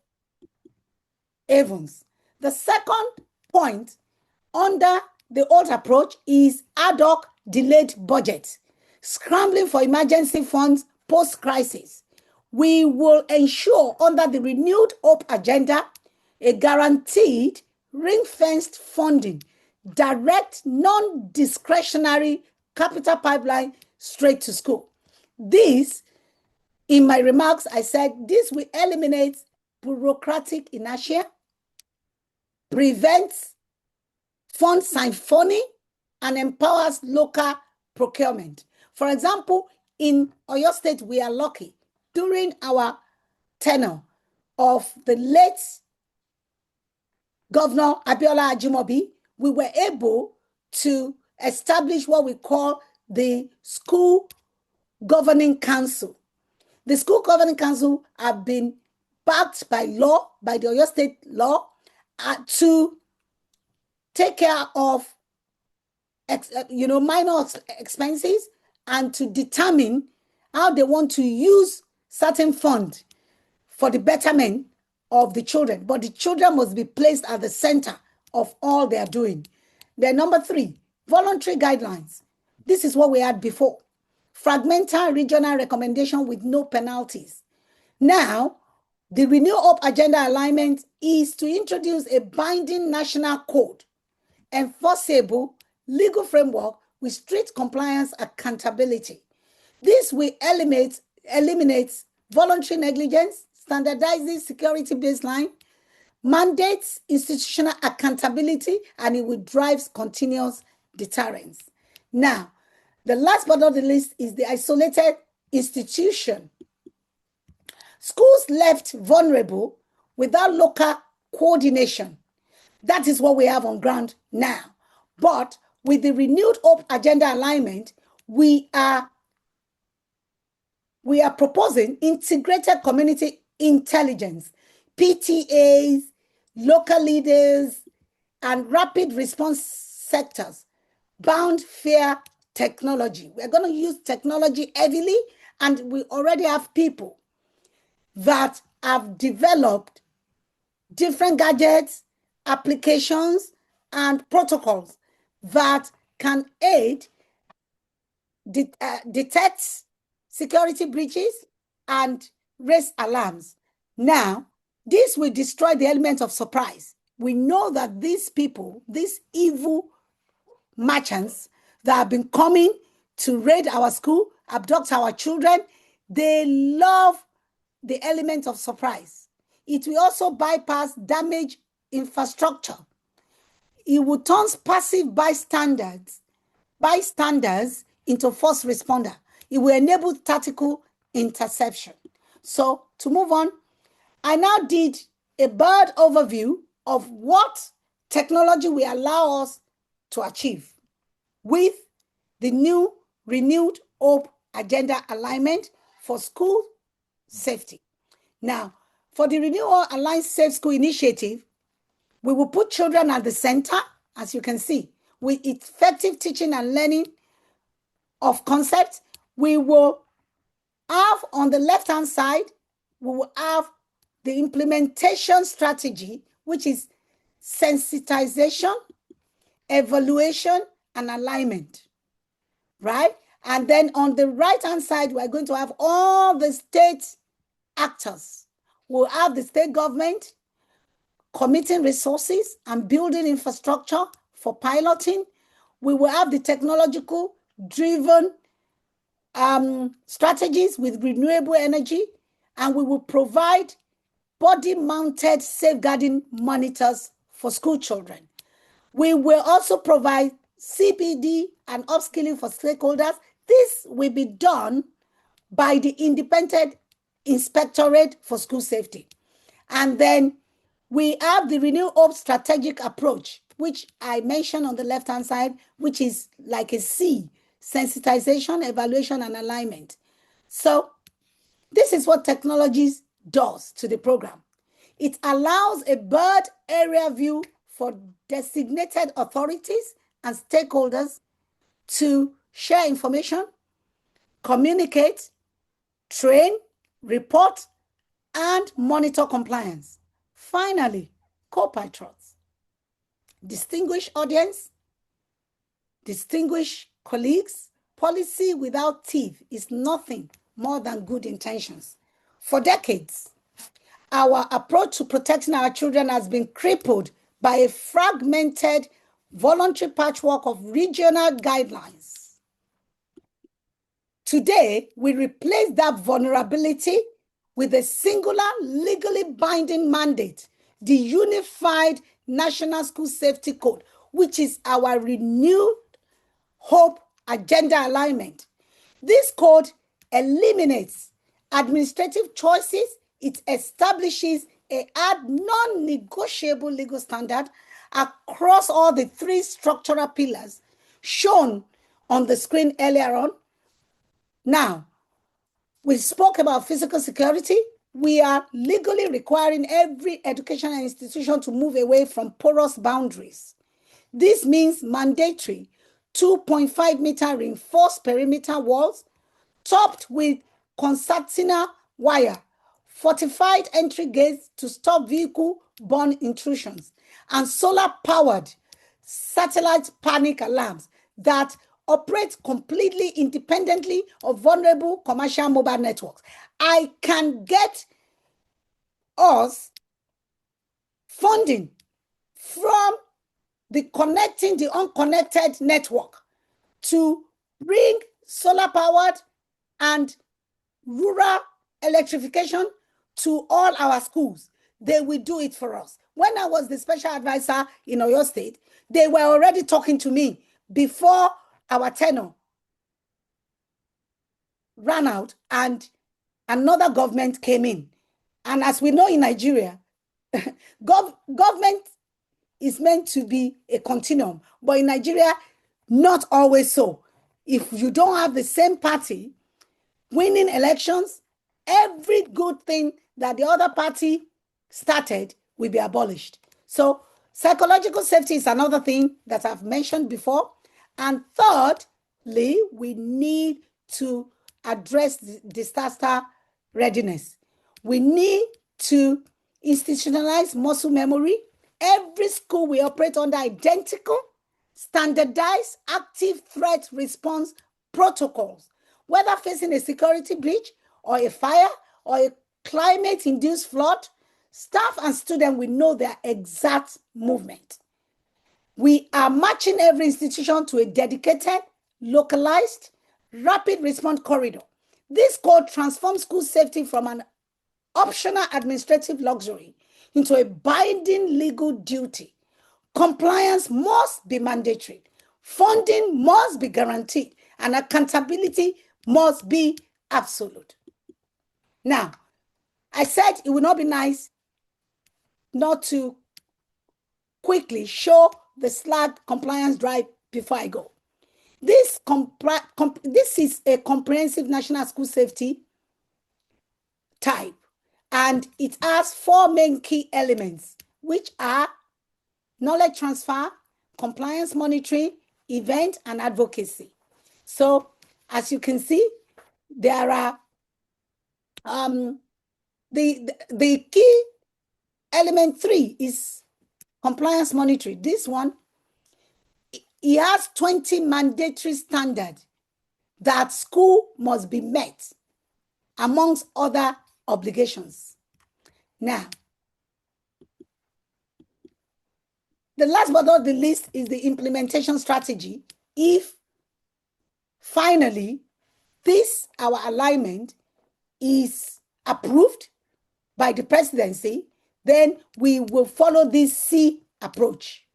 havens. The second point under the old approach is ad hoc delayed budget, scrambling for emergency funds post-crisis. We will ensure under the renewed hope agenda a guaranteed ring-fenced funding, direct non-discretionary capital pipeline straight to school. This, in my remarks, I said this will eliminate bureaucratic inertia, prevents fund siphoning, and empowers local procurement. For example, in Oyo State, we are lucky. During our tenure of the late Governor Adebola, we were able to establish what we call the School Governing Council. The School Governing Council have been backed by law, by the Oyo State law, to take care of minor expenses and to determine how they want to use certain funds for the betterment of the children. But the children must be placed at the center of all they are doing. Then number 3, voluntary guidelines. This is what we had before. Fragmental regional recommendation with no penalties. Now, the Renew Hope Agenda alignment is to introduce a binding national code, enforceable legal framework with strict compliance accountability. This will eliminate voluntary negligence, standardizes security baseline, mandates institutional accountability, and it will drive continuous deterrence. Now, the last but not the least is the isolated institution. Schools left vulnerable without local coordination. That is what we have on ground now. But with the renewed hope agenda alignment, we are proposing integrated community intelligence, PTAs, local leaders, and rapid response sectors, bound fair technology. We're going to use technology heavily, and we already have people that have developed different gadgets, applications, and protocols that can aid, detect security breaches and raise alarms. Now, this will destroy the element of surprise. We know that these people, these evil merchants that have been coming to raid our school, abduct our children, they love the element of surprise. It will also bypass damaged infrastructure. It will turn passive bystanders into first responder. It will enable tactical interception. So to move on, I now did a broad overview of what technology will allow us to achieve with the new renewed hope agenda alignment for school safety. Now, for the Renewal Aligned Safe School Initiative, we will put children at the center, as you can see, with effective teaching and learning of concept, we will have on the left-hand side, we will have the implementation strategy, which is sensitization, evaluation, and alignment, right? And then on the right-hand side, we're going to have all the state actors. We'll have the state government committing resources and building infrastructure for piloting. We will have the technological driven strategies with renewable energy, and we will provide body-mounted safeguarding monitors for school children. We will also provide CPD and upskilling for stakeholders. This will be done by the Independent Inspectorate for School Safety. And then we have the Renew Hope strategic approach, which I mentioned on the left-hand side, which is like a C, sensitization, evaluation, and alignment. So this is what technologies does to the program. It allows a bird area view for designated authorities and stakeholders to share information, communicate, train, report, and monitor compliance. Finally, co-patrons. Distinguished audience, distinguished colleagues, policy without teeth is nothing more than good intentions. For decades, our approach to protecting our children has been crippled by a fragmented, voluntary patchwork of regional guidelines. Today, we replace that vulnerability with a singular, legally binding mandate, the Unified National School Safety Code, which is our renewed hope agenda alignment. This code eliminates administrative choices. It establishes a non-negotiable legal standard across all the three structural pillars shown on the screen earlier on. Now, we spoke about physical security. We are legally requiring every educational institution to move away from porous boundaries. This means mandatory 2.5-meter reinforced perimeter walls topped with concertina wire, fortified entry gates to stop vehicle-borne intrusions, and solar-powered satellite panic alarms that operate completely independently of vulnerable commercial mobile networks. I can get us funding from the connecting the unconnected network to bring solar-powered and rural electrification to all our schools. They will do it for us. When I was the special advisor in Oyo State, they were already talking to me before our tenure ran out and another government came in. And as we know in Nigeria, government is meant to be a continuum, but in Nigeria, not always so. If you don't have the same party winning elections, every good thing that the other party started will be abolished. So psychological safety is another thing that I've mentioned before. And thirdly, we need to address disaster readiness. We need to institutionalize muscle memory. Every school will operate under identical, standardized, active threat response protocols. Whether facing a security breach or a fire or a climate-induced flood, staff and students will know their exact movement. We are matching every institution to a dedicated, localized, rapid response corridor. This code transforms school safety from an optional administrative luxury into a binding legal duty. Compliance must be mandatory. Funding must be guaranteed. And accountability must be absolute. Now, I said it would not be nice not to quickly show the SLAG compliance drive before I go. This is a comprehensive national school safety type, and it has 4 main key elements, which are knowledge transfer, compliance monitoring, event, and advocacy. So As you can see, there are the key element 3 is compliance monitoring. This one, it has 20 mandatory standards that school must be met, amongst other obligations. Now, the last but not the least is the implementation strategy. If finally this, our alignment, is approved by the presidency, then we will follow this C approach.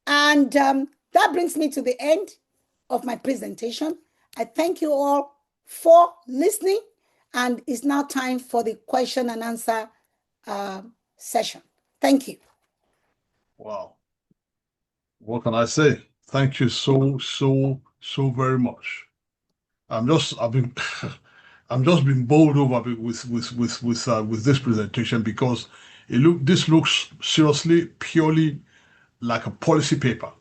And that brings me to the end of my presentation. I thank you all for listening, and it's now time for the question and answer session. Thank you. Wow. What can I say? Thank you so very much. I've been I'm just being bowled over with this presentation, because this looks seriously purely like a policy paper,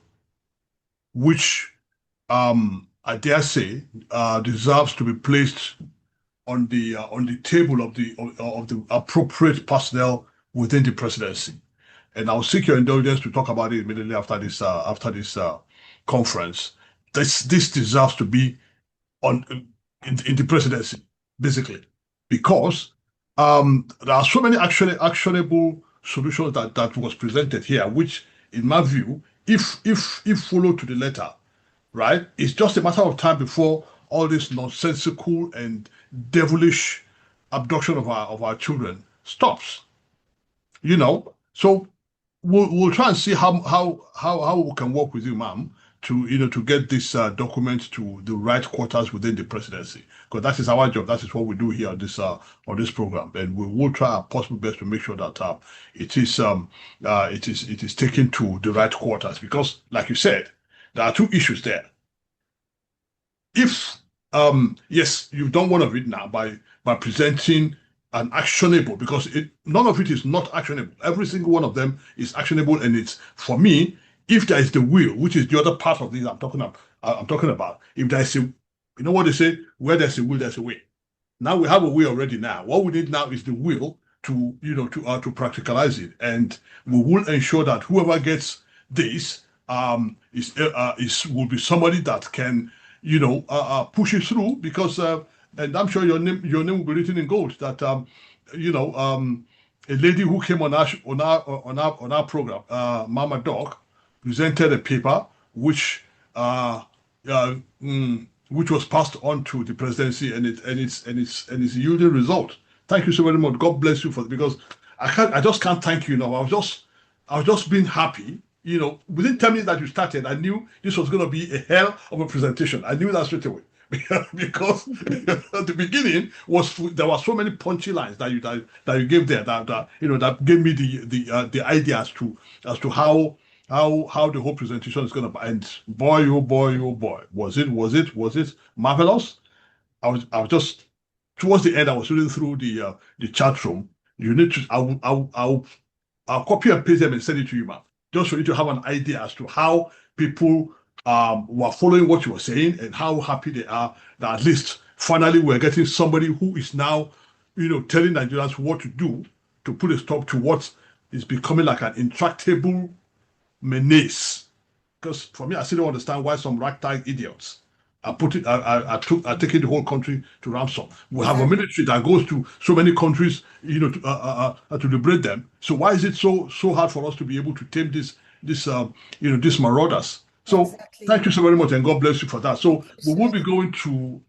which I dare say deserves to be placed on the table of the appropriate personnel within the presidency. And I'll seek your indulgence to talk about it immediately after this conference. This deserves to be on in the presidency, basically, because there are so many actionable solutions that was presented here, which, in my view, if followed to the letter, right, it's just a matter of time before all this nonsensical and devilish abduction of our children stops. So we'll try and see how we can work with you, ma'am, to get this document to the right quarters within the presidency, because that is our job. That is what we do here on this program, and we will try our possible best to make sure that it is taken to the right quarters, because, like you said, there are two issues there. If yes, you've done one of it now by presenting an actionable, because none of it is not actionable. Every single one of them is actionable, and it's, for me, if there is the will, which is the other part of this I'm talking about. If there is you know what they say, where there's a will, there's a way. Now we have a way already. Now what we need now is the will to to practicalize it, and we will ensure that whoever gets this will be somebody that can push it through, because and I'm sure your name will be written in gold, that a lady who came on our program, Mama Doc, presented a paper uh, which was passed on to the presidency, and it's yielding result. Thank you so very much. God bless you because I just can't thank you enough. I was just being happy. Within 10 minutes that you started, I knew this was going to be a hell of a presentation. I knew that straight away. Because at the beginning there were so many punchy lines that you gave there, that gave me the idea as to how the whole presentation is going to end. Boy, oh boy, oh boy, was it marvelous. I was just, towards the end, I was reading through the chat room. You need to I'll copy and paste them and send it to you, man, just for you to have an idea as to how people were following what you were saying, and how happy they are that at least finally we're getting somebody who is now, telling Nigerians what to do to put a stop to what is becoming like an intractable menace. Because for me, I still don't understand why some ragtag idiots are taking the whole country to ransom. We have a military that goes to so many countries, to liberate them. So why is it so hard for us to be able to tame these marauders? So Exactly. thank you so very much, and God bless you for that. So we will be going to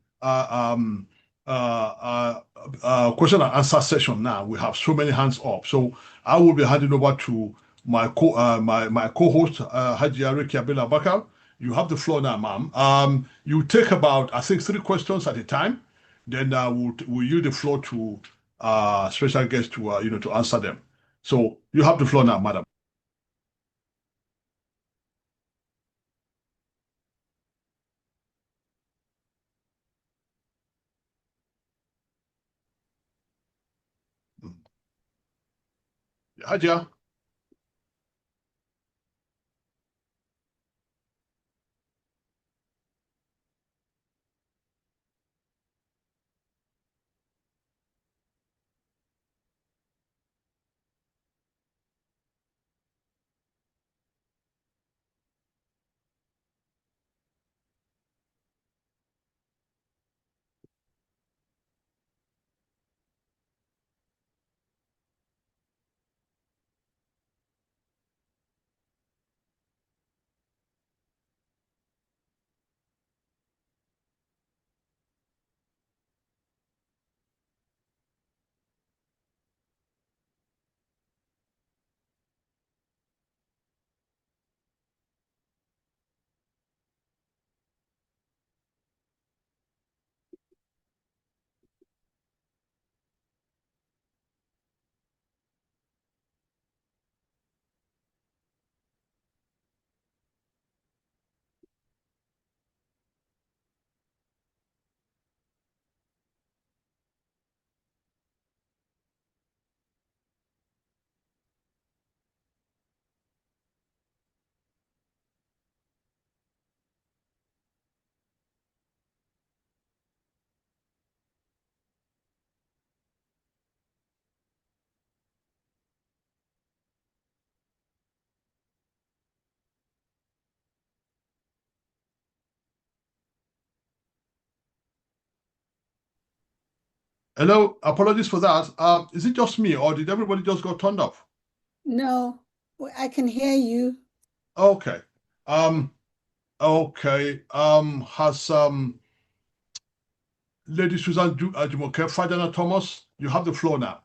question and answer session now. We have so many hands up, so I will be handing over to my co-host, Hajiya Rekia Bakal. You have the floor now, ma'am. You take about, I think, 3 questions at a time. Then we'll use the floor to special guests to to answer them. So you have the floor now, madam. Hajiya. Hello, apologies for that. Is it just me or did everybody just go turned off? No, I can hear you. Okay. Um, okay. Has Lady Susan Jumoke, Fajana Thomas, you have the floor now.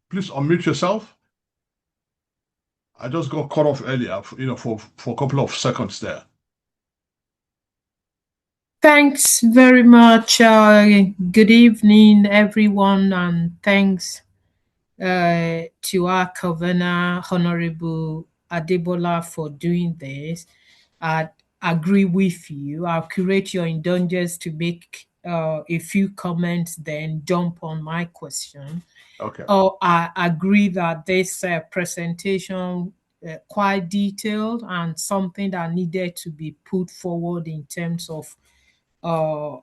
Please unmute yourself. I just got cut off earlier, for a couple of seconds there. Thanks very much. Good evening, everyone, and thanks to our Governor, Honorable Adebola, for doing this. I agree with you. I'll curate your indulgence to make a few comments, then jump on my question. Okay. Oh, I agree that this presentation quite detailed and something that needed to be put forward in terms of uh,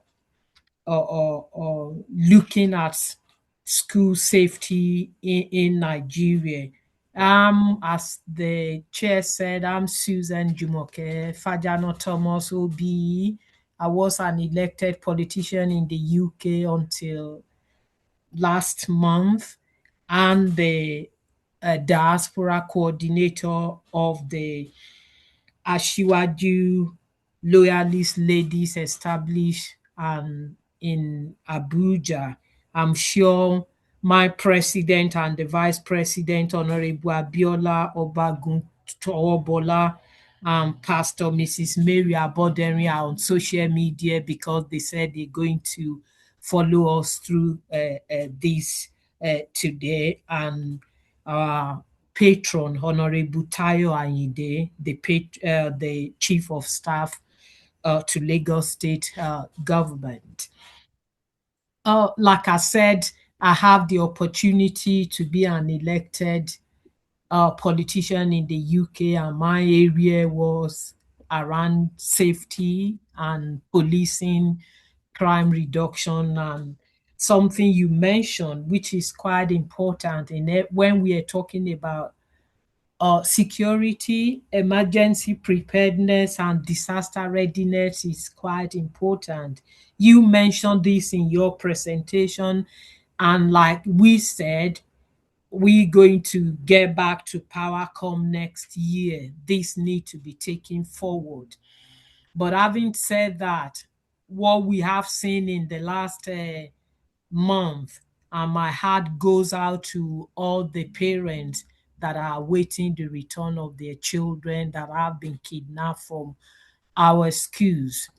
looking at school safety in Nigeria. As the chair said, I'm Susan Jumoke, Fajano Thomas OBE. I was an elected politician in the UK until last month, and the diaspora coordinator of the Ashiwaju Loyalist Ladies established in Abuja. I'm sure my president and the vice president, Honorable Abiola Obagun Towobola, and Pastor Mrs. Mary Aboderi are on social media because they said they're going to follow us through this today. And patron, Honorable Tayo Ayinde, the Chief of Staff to Lagos State government. Like I said, I have the opportunity to be an elected politician in the UK, and my area was around safety and policing, crime reduction, and something you mentioned, which is quite important in it when we are talking about security, emergency preparedness, and disaster readiness is quite important. You mentioned this in your presentation, and like we said, we're going to get back to power come next year. This need to be taken forward. But having said that, what we have seen in the last month, and my heart goes out to all the parents that are awaiting the return of their children that have been kidnapped from our schools.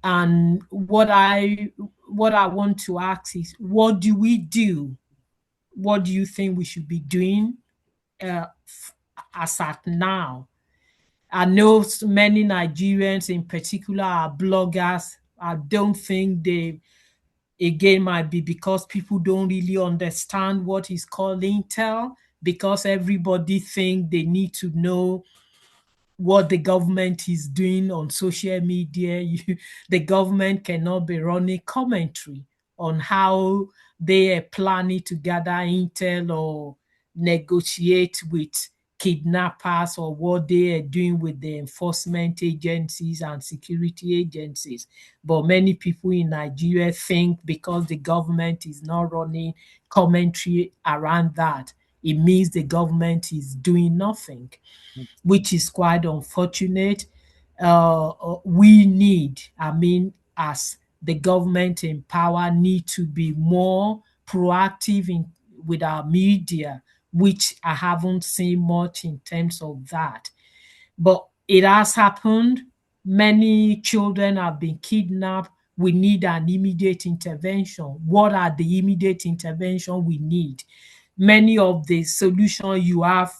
And what I want to ask is, what do we do? What do you think we should be doing as at now? I know many Nigerians in particular are bloggers. I don't think they, again, might be because people don't really understand what is called intel, because everybody think they need to know what the government is doing on social media. The government cannot be running commentary on how they are planning to gather intel or negotiate with kidnappers, or what they are doing with the enforcement agencies and security agencies. But many people in Nigeria think because the government is not running commentary around that, it means the government is doing nothing, which is quite unfortunate. We need, I mean, as the government in power, need to be more proactive with our media, which I haven't seen much in terms of that. But it has happened. Many children have been kidnapped. We need an immediate intervention. What are the immediate intervention we need? Many of the solutions you have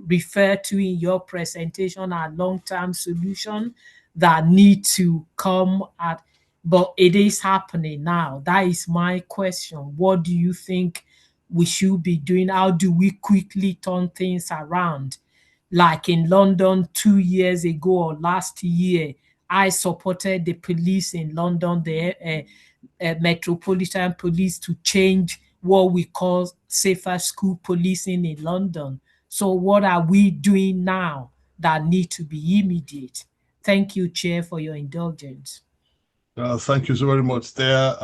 referred to in your presentation are long-term solutions that need to come at, but it is happening now. That is my question. What do you think we should be doing? How do we quickly turn things around? Like in London 2 years ago or last year, I supported the police in London, the Metropolitan Police, to change what we call safer school policing in London. So what are we doing now that need to be immediate? Thank you, Chair, for your indulgence. Thank you so very much there.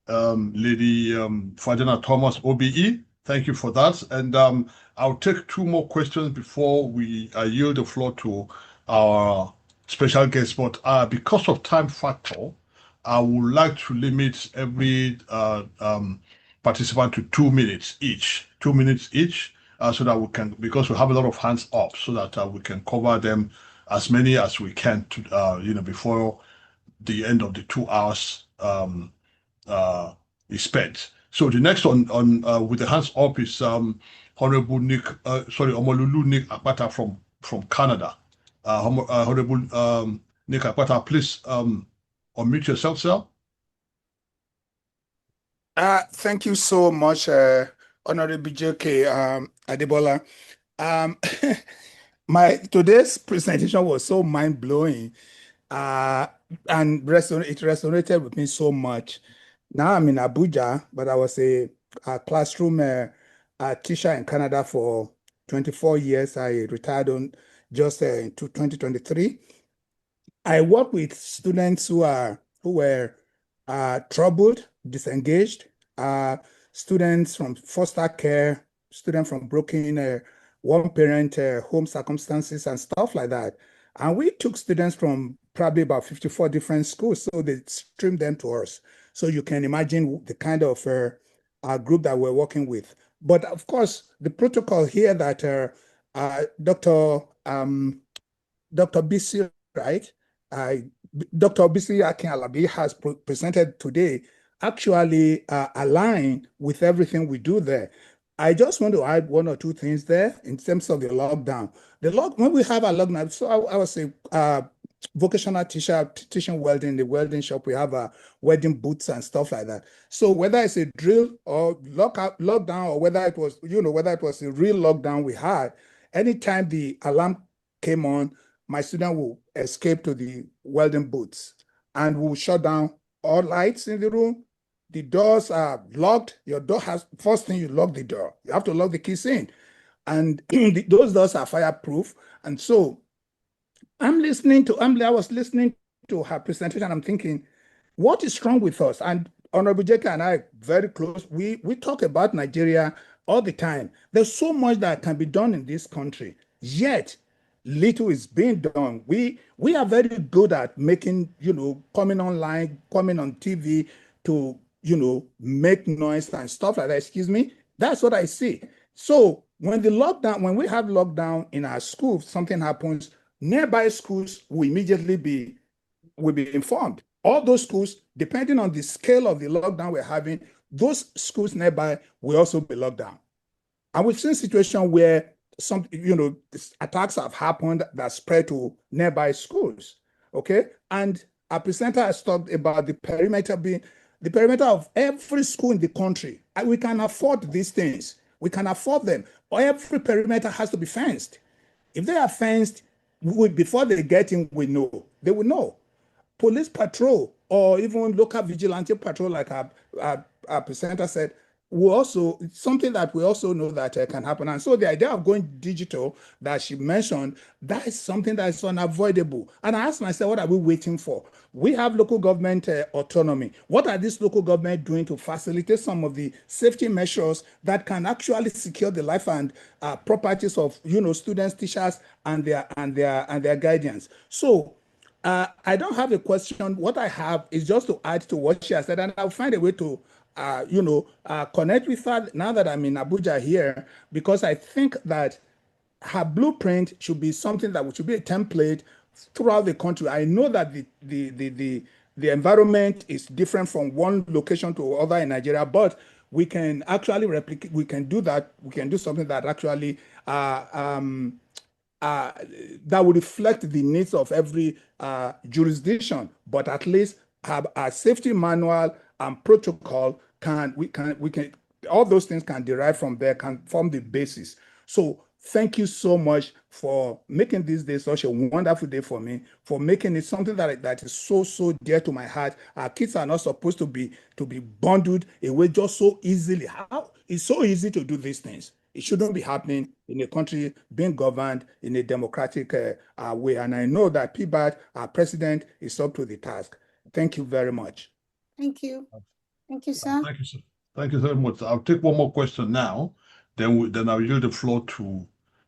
Lady Fadena Thomas, OBE. Thank you for that. And I'll take two more questions before we yield the floor to our special guest. But because of time factor, I would like to limit every participant to 2 minutes each. 2 minutes each, so that we can, because we have a lot of hands up, so that we can cover them as many as we can to before the end of the 2 hours is spent. So the next on with the hands up is Honorable Omolulu Nick Akpata from Canada. Honorable Nick Akpata, please unmute yourself, sir. Thank you so much, Honorable J.K. Adebola. Today's presentation was so mind-blowing, and it resonated with me so much. Now I'm in Abuja, but I was a classroom teacher in Canada for 24 years. I retired on just in 2023. I work with students who were troubled, disengaged, students from foster care, students from broken one-parent home circumstances and stuff like that. And we took students from probably about 54 different schools, so they streamed them to us. So you can imagine the kind of group that we're working with. But of course, the protocol here that Dr. Bisi, right? Dr. Bisi Akin-Alabi has presented today actually align with everything we do there. I just want to add one or two things there in terms of the lockdown. When we have a lockdown, so I was a vocational teacher teaching welding in the welding shop. We have welding boots and stuff like that. So whether it's a drill or lockdown, or whether it was a real lockdown we had, anytime the alarm came on, my student will escape to the welding booths and will shut down all lights in the room. The doors are locked. Your door first thing you lock the door. You have to lock the keys in. And those doors are fireproof. And so I was listening to her presentation. I'm thinking, what is wrong with us? And Honorable J.K. and I, very close. We talk about Nigeria all the time. There's so much that can be done in this country, yet little is being done. We are very good at making, coming online, coming on TV to, make noise and stuff like that. Excuse me. That's what I see. So when we have lockdown in our schools, something happens, nearby schools will immediately be informed. All those schools, depending on the scale of the lockdown we're having, those schools nearby will also be locked down. And we've seen situations where attacks have happened that spread to nearby schools. Okay. And our presenter has talked about the perimeter of every school in the country. And we can afford these things. We can afford them. Every perimeter has to be fenced. If they are fenced, before they get in, they will know. Police patrol or even local vigilante patrol, like our presenter said, something that we also know that can happen. And so the idea of going digital that she mentioned, that is something that is unavoidable. And I asked myself, what are we waiting for? We have local government autonomy. What are these local government doing to facilitate some of the safety measures that can actually secure the life and properties of students, teachers, and their guardians? So I don't have a question. What I have is just to add to what she has said, and I'll find a way to connect with her now that I'm in Abuja here, because I think that her blueprint should be something that should be a template throughout the country. I know that the environment is different from one location to other in Nigeria, but we can actually replicate. We can do that. We can do something that actually that would reflect the needs of every jurisdiction, but at least have a safety manual and protocol. All those things can derive from there, can form the basis. So thank you so much for making this day such a wonderful day for me, for making it something that is so dear to my heart. Our kids are not supposed to be bundled away just so easily. How it's so easy to do these things. It shouldn't be happening in a country being governed in a democratic way. And I know that PBAT, our president, is up to the task. Thank you very much. Thank you. Thank you, sir. Thank you, sir. Thank you very much. I'll take one more question now. Then I'll yield the floor to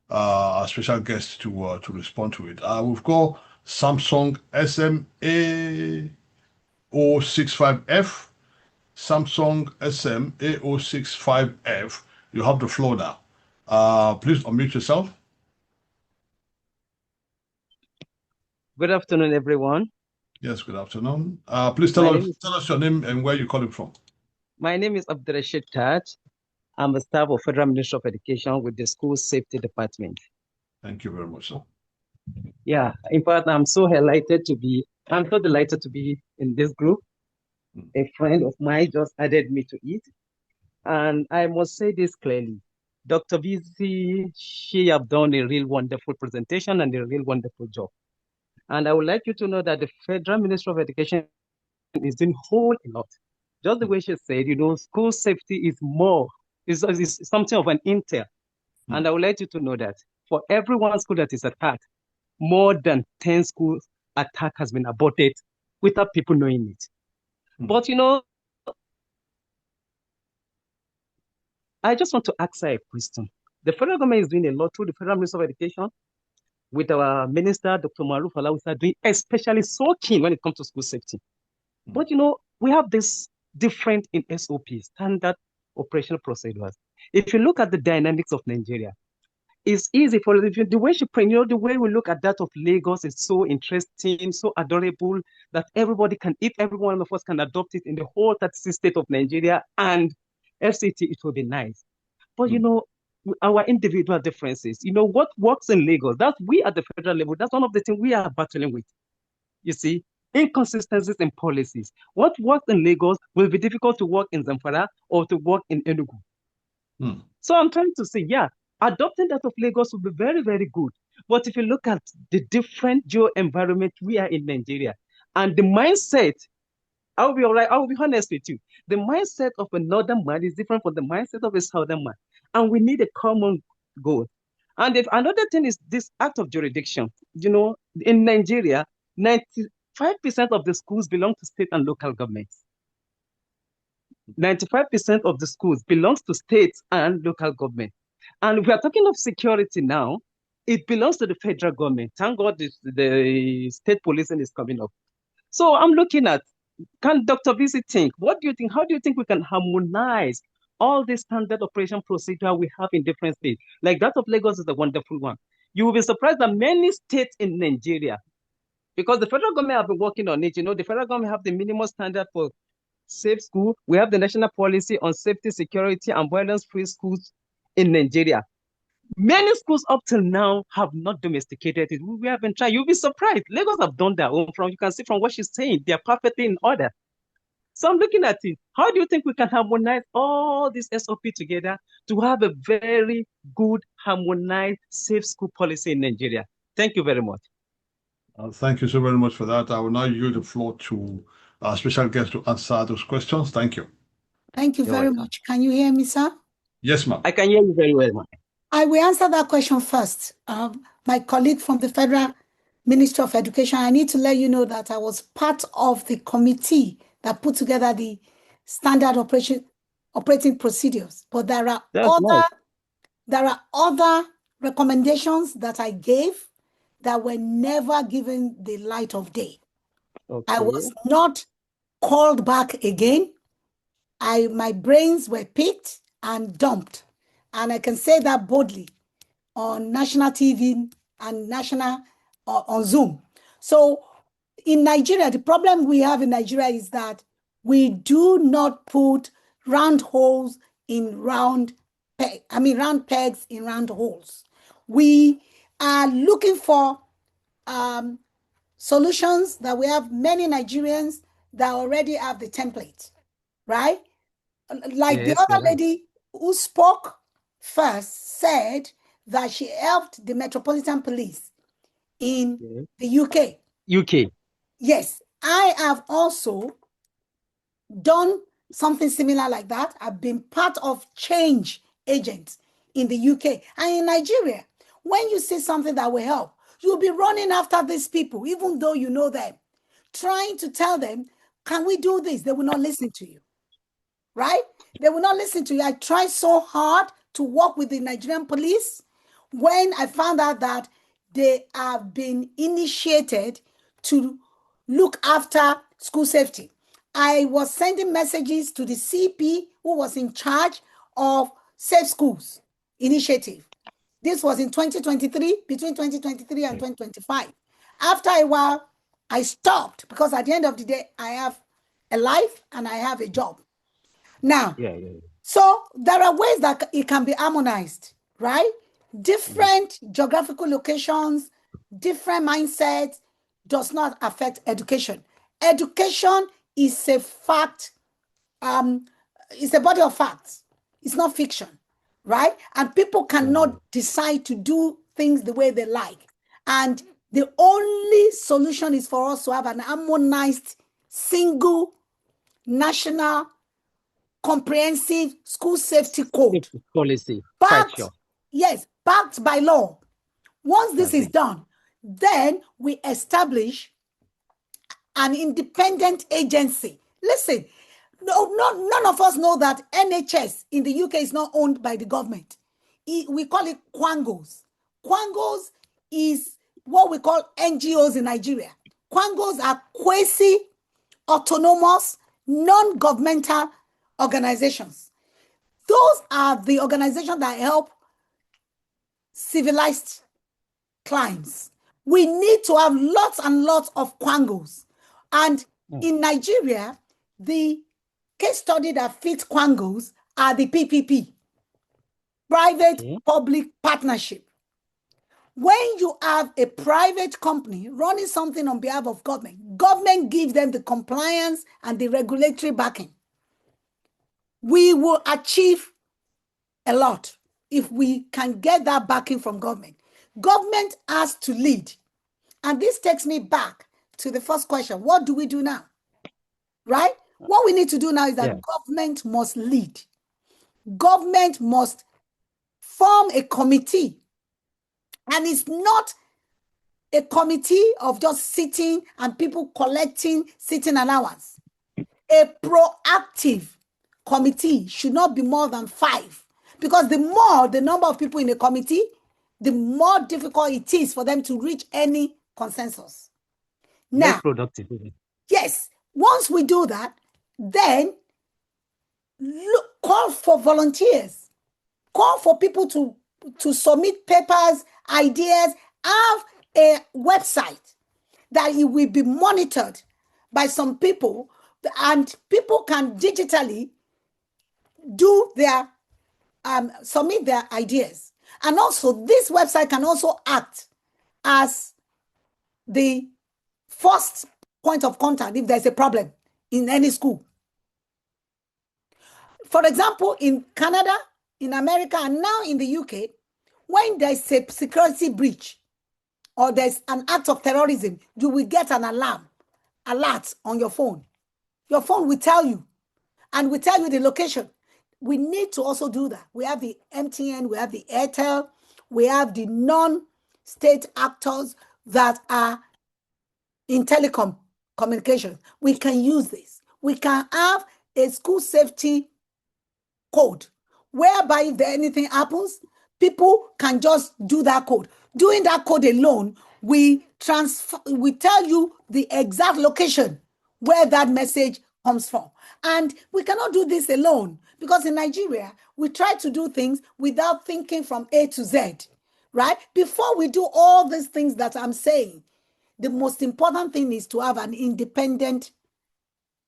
our special guest to respond to it. We've got Samsung SMA065F. Samsung SMA065F. You have the floor now. Please unmute yourself. Good afternoon, everyone. Yes, good afternoon. Please tell us your name and where you're calling from. My name is Abdurrashid Taj. I'm a staff of Federal Ministry of Education with the School Safety Department. Thank you very much, sir. Yeah, in fact, I'm so delighted to be in this group. A friend of mine just added me to it. And I must say this clearly. Dr. Bisi, she have done a real wonderful presentation and a real wonderful job. And I would like you to know that the Federal Ministry of Education is doing a whole lot. Just the way she said, school safety is something of an intel. And I would like you to know that for every one school that is attacked, more than 10 schools attack has been aborted without people knowing it. But I just want to ask her a question. The federal government is doing a lot through the Federal Ministry of Education with our minister, Dr. Maruf Alawisa, doing especially so keen when it comes to school safety. But we have this different in SOP, standard operational procedures. If you look at the dynamics of Nigeria, it's easy for the way the way we look at that of Lagos is so interesting, so adorable that if every one of us can adopt it in the whole 36 state of Nigeria and FCT, it will be nice. But our individual differences, what works in Lagos, that we at the federal level, that's one of the things we are battling with. You see, inconsistencies in policies. What works in Lagos will be difficult to work in Zamfara or to work in Enugu. So I'm trying to say, adopting that of Lagos will be very, very good. But if you look at the different geo-environment we are in Nigeria, and the mindset, I will be honest with you. The mindset of a northern man is different from the mindset of a southern man. And we need a common goal. And another thing is this act of jurisdiction. In Nigeria, 95% of the schools belong to state and local governments. 95% of the schools belongs to states and local government. And we are talking of security now. It belongs to the federal government. Thank God the state policing is coming up. So I'm looking at, can Dr. Bisi think? What do you think? How do you think we can harmonize all the standard operation procedure we have in different states? Like that of Lagos is a wonderful one. You will be surprised that many states in Nigeria, because the federal government have been working on it, the federal government have the minimum standard for safe school. We have the national policy on safety, security, and violence-free schools in Nigeria. Many schools up till now have not domesticated it. We have been trying. You'll be surprised. Lagos have done their own. You can see from what she's saying, they're perfectly in order. So I'm looking at it. How do you think we can harmonize all this SOP together to have a very good, harmonized, safe school policy in Nigeria? Thank you very much. Thank you so very much for that. I will now yield the floor to our special guest to answer those questions. Thank you. Thank you very much. Can you hear me, sir? Yes, ma'am. I can hear you very well, ma'am. I will answer that question first. My colleague from the Federal Ministry of Education, I need to let you know that I was part of the committee that put together the standard operating procedures. But there are other recommendations that I gave that were never given the light of day. Okay. I was not called back again. My brains were picked and dumped. And I can say that boldly on national TV and on Zoom. So in Nigeria, the problem we have in Nigeria is that we do not put round holes in round pegs in round holes. We are looking for solutions that we have many Nigerians that already have the template, right? Like the other lady who spoke first said that she helped the Metropolitan Police in the UK. UK. Yes, I have also done something similar like that. I've been part of change agents in the UK and in Nigeria. When you see something that will help, you'll be running after these people, even though you know them, trying to tell them, can we do this? They will not listen to you. right? They will not listen to you. I tried so hard to work with the Nigerian police when I found out that they have been initiated to look after school safety. I was sending messages to the CP who was in charge of Safe Schools Initiative. This was in 2023, between 2023 and 2025. After a while, I stopped because at the end of the day, I have a life and I have a job. Now, so there are ways that it can be harmonized, right? Different geographical locations, different mindsets does not affect education. Education is a fact, it's a body of facts. It's not fiction, right? And people cannot decide to do things the way they like. And the only solution is for us to have an harmonized, single, national, comprehensive school safety code. Policy. Backed, yes, backed by law. Once this is done, then we establish an independent agency. Listen, none of us know that NHS in the UK is not owned by the government. We call it Quangos. Quangos is what we call NGOs in Nigeria. Quangos are quasi-autonomous, non-governmental organizations. Those are the organizations that help civilized climes. We need to have lots and lots of Quangos. And in Nigeria, the case study that fits Quangos are the PPP, private-public partnership. When you have a private company running something on behalf of government gives them the compliance and the regulatory backing. We will achieve a lot if we can get that backing from government. Government has to lead. And this takes me back to the first question. What do we do now? Right? What we need to do now is that government must lead. Government must form a committee. And it's not a committee of just sitting and people collecting sitting allowance. A proactive committee should not be more than 5. Because the more the number of people in a committee, the more difficult it is for them to reach any consensus. Now, less productive. Yes, once we do that, then call for volunteers, call for people to submit papers, ideas, have a website that it will be monitored by some people, and people can digitally do their submit their ideas. And also this website can also act as the first point of contact if there's a problem in any school. For example, in Canada, in America, and now in the UK, when there's a security breach or there's an act of terrorism, you will get an alert on your phone. Your phone will tell you, and will tell you the location. We need to also do that. We have the MTN, we have the Airtel, we have the non-state actors that are in telecom communication. We can use this. We can have a school safety code whereby if anything happens, people can just do that code. Doing that code alone, we tell you the exact location where that message comes from. And we cannot do this alone because in Nigeria, we try to do things without thinking from A to Z, right? Before we do all these things that I'm saying, the most important thing is to have an independent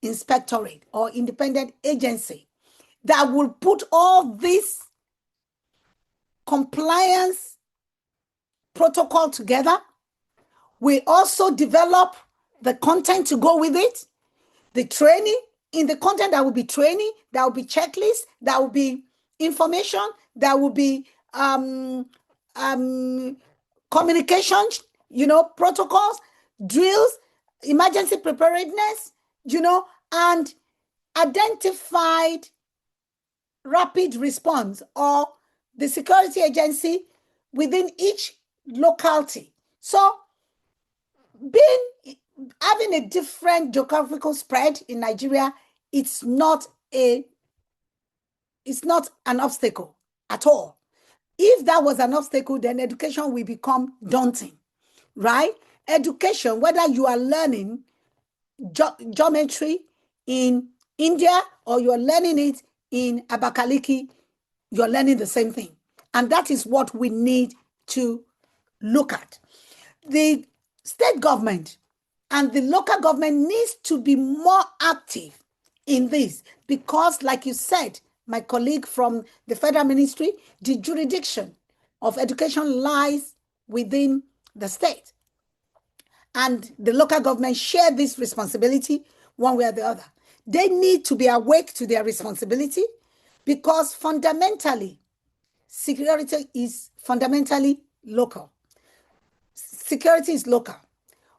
inspectorate or independent agency that will put all this compliance protocol together. We also develop the content to go with it, the training. In the content, there will be training, there will be checklists, there will be information, there will be communication, protocols, drills, emergency preparedness, and identified rapid response or the security agency within each locality. So having a different geographical spread in Nigeria, it's not a it's not an obstacle at all. If that was an obstacle, then education will become daunting, right? Education, whether you are learning geometry in India or you're learning it in Abakaliki, you're learning the same thing. And that is what we need to look at. The state government and the local government needs to be more active in this because, like you said, my colleague from the federal ministry, the jurisdiction of education lies within the state. And the local government share this responsibility one way or the other. They need to be awake to their responsibility because fundamentally, security is fundamentally local. Security is local.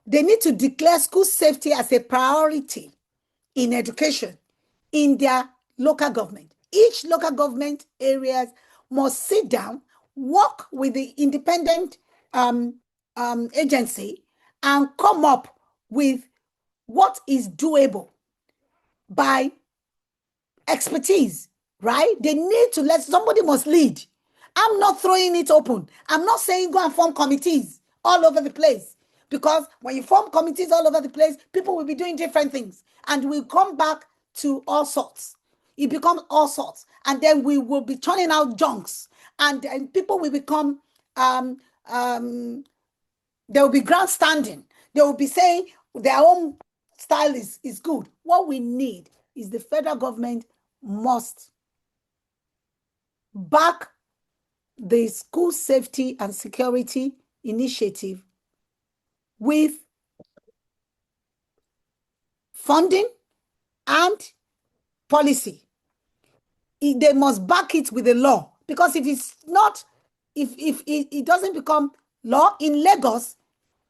They need to declare school safety as a priority in education in their local government. Each local government areas must sit down, work with the independent agency and come up with what is doable by expertise, right? They need to somebody must lead. I'm not throwing it open. I'm not saying go and form committees all over the place because when you form committees all over the place, people will be doing different things and we'll come back to all sorts. It becomes all sorts. And then we will be turning out junks and people will become, they will be grandstanding. They will be saying their own style is good. What we need is the federal government must back the school safety and security initiative with funding and policy. They must back it with the law because if it's not, if it doesn't become law in Lagos,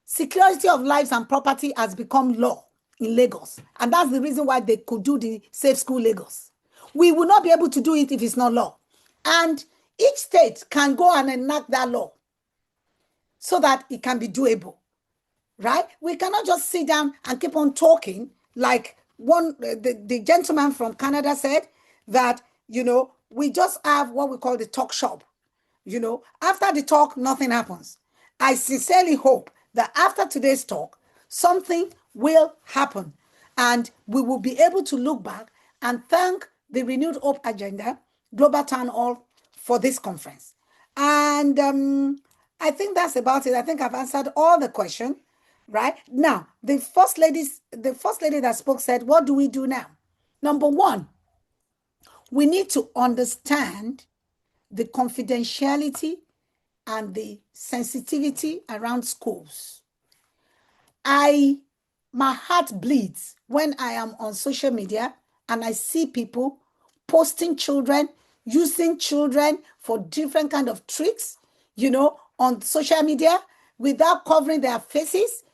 security of lives and property has become law in Lagos. And that's the reason why they could do the Safe School Lagos. We will not be able to do it if it's not law. And each state can go and enact that law so that it can be doable, right? We cannot just sit down and keep on talking like the gentleman from Canada said that, we just have what we call the talk shop. After the talk, nothing happens. I sincerely hope that after today's talk, something will happen and we will be able to look back and thank the Renewed Hope Agenda Global Town Hall for this conference. And I think that's about it. I think I've answered all the questions, right? Now, the first lady that spoke said, what do we do now? Number one, we need to understand the confidentiality and the sensitivity around schools. My heart bleeds when I am on social media and I see people posting children, using children for different kind of tricks, on social media without covering their faces.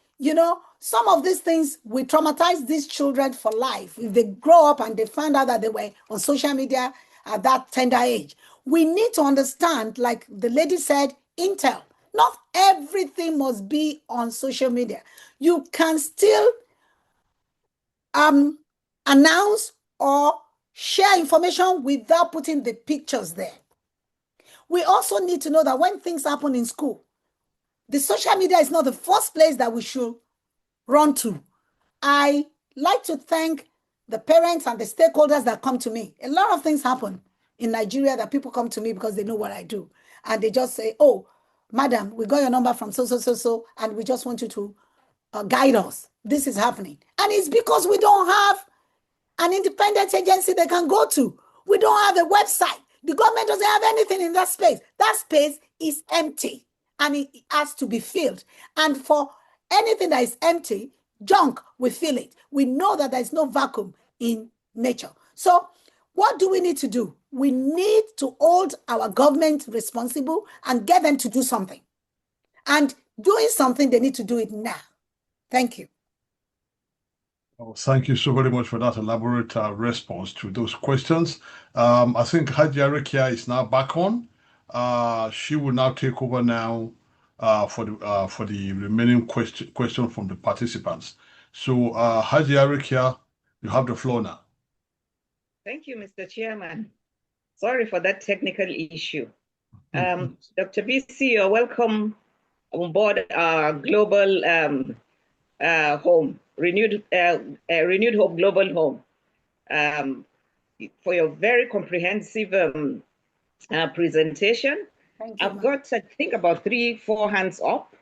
Some of these things will traumatize these children for life if they grow up and they find out that they were on social media at that tender age. We need to understand, like the lady said, intel. Not everything must be on social media. You can still announce or share information without putting the pictures there. We also need to know that when things happen in school, the social media is not the first place that we should run to. I like to thank the parents and the stakeholders that come to me. A lot of things happen in Nigeria that people come to me because they know what I do. And they just say, oh, madam, we got your number from so, and we just want you to guide us. This is happening. And it's because we don't have an independent agency they can go to. We don't have a website. The government doesn't have anything in that space. That space is empty and it has to be filled. And for anything that is empty, junk, we fill it. We know that there is no vacuum in nature. So what do we need to do? We need to hold our government responsible and get them to do something. And doing something, they need to do it now. Thank you. Oh, thank you so very much for that elaborate response to those questions. I think Hajiya Rekia is now back on. She will now take over now for the remaining question from the participants. So Hajiya Rekia, you have the floor now. Thank you, Mr. Chairman. Sorry for that technical issue. Dr. Bisi, you're welcome on board our global home, Renewed Hope Global Home, for your very comprehensive presentation. Thank you, I've got, I think, about 3-4 hands up.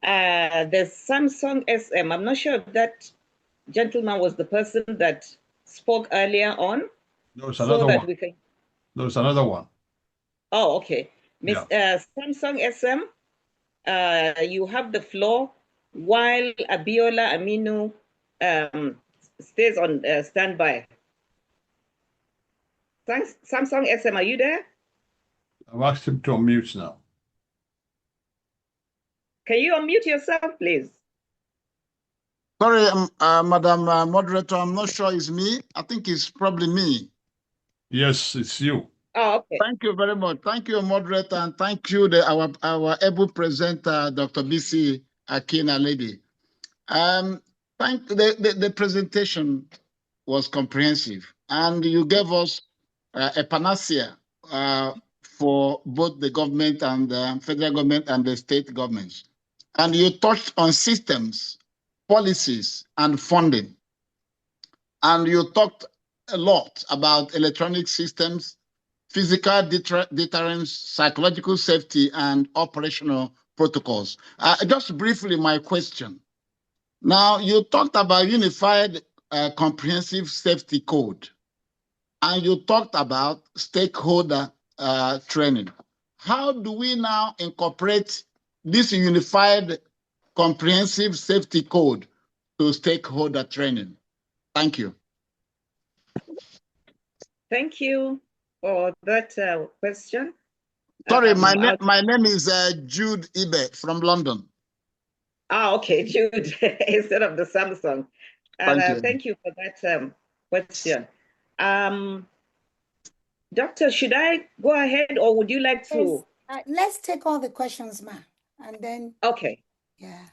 There's Samsung SM. I'm not sure if that gentleman was the person that spoke earlier on. No, it's another one. No, it's another one. Oh, okay. Yeah. Samsung SM, you have the floor while Abiola Aminu stays on standby. Samsung SM, are you there? I've asked him to unmute now. Can you unmute yourself, please? Sorry, Madam Moderator, I'm not sure it's me. I think it's probably me. Yes, it's you. Oh, okay. Thank you very much. Thank you, Moderator, and thank you, our able presenter, Dr. Bisi Akin-Alabi. The presentation was comprehensive, and you gave us a panacea for both the government and the federal government and the state governments. And you touched on systems, policies, and funding. And you talked a lot about electronic systems, physical deterrence, psychological safety, and operational protocols. Just briefly, my question. Now, you talked about unified comprehensive safety code, and you talked about stakeholder training. How do we now incorporate this unified comprehensive safety code to stakeholder training? Thank you. Thank you for that question. Sorry, my name is Jude Ibe from London. Ah, okay, Jude, instead of the Samsung. Thank you for that question. Doctor, should I go ahead or would you like to? Let's take all the questions, ma, and then. Okay. Yeah.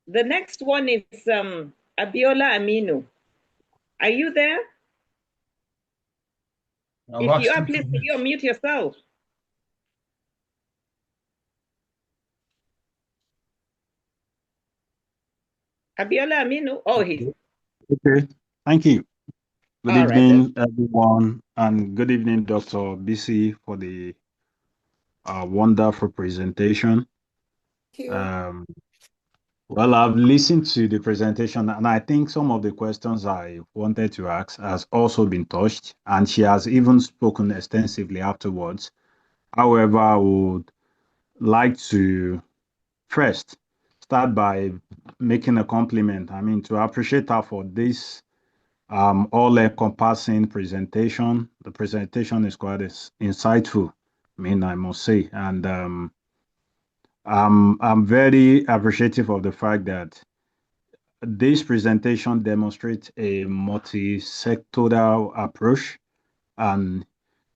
The next one is Abiola Aminu. Are you there? If you are, please can you unmute yourself? Abiola Aminu. Oh, he's okay. Thank you. Good All evening, everyone, and good evening, Dr. Bisi, for the wonderful presentation. Thank you. Well, I've listened to the presentation, and I think some of the questions I wanted to ask has also been touched, and she has even spoken extensively afterwards. However, I would like to first start by making a compliment. I mean, to appreciate her for this all-encompassing presentation. The presentation is quite insightful, I mean, I must say, and I'm very appreciative of the fact that this presentation demonstrates a multi-sectoral approach, and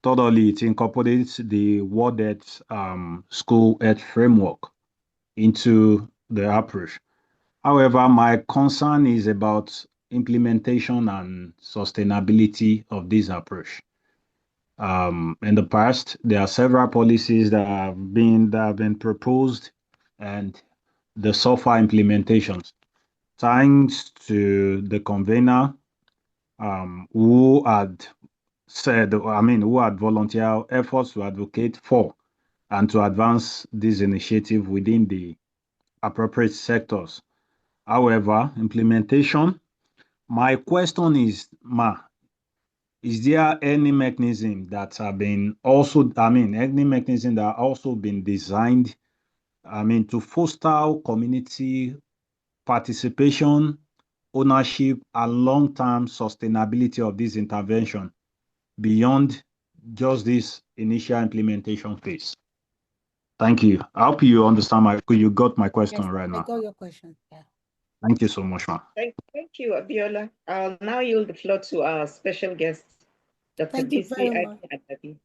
thoroughly it incorporates the World Health School Health Framework into the approach. However, my concern is about implementation and sustainability of this approach. In the past, there are several policies that have been proposed, and the so far implementations. Thanks to the convener, who had volunteered efforts to advocate for and to advance this initiative within the appropriate sectors. However, implementation, my question is, is there any mechanism that have been any mechanism that also been designed, to foster community participation, ownership, and long-term sustainability of this intervention beyond just this initial implementation phase? Thank you. I hope you understand you got my question right now. I got your question. Yeah. Thank you so much, ma'am. Thank you, Abiola. I'll now yield the floor to our special guest, Dr. Bisi Akin-Alabi.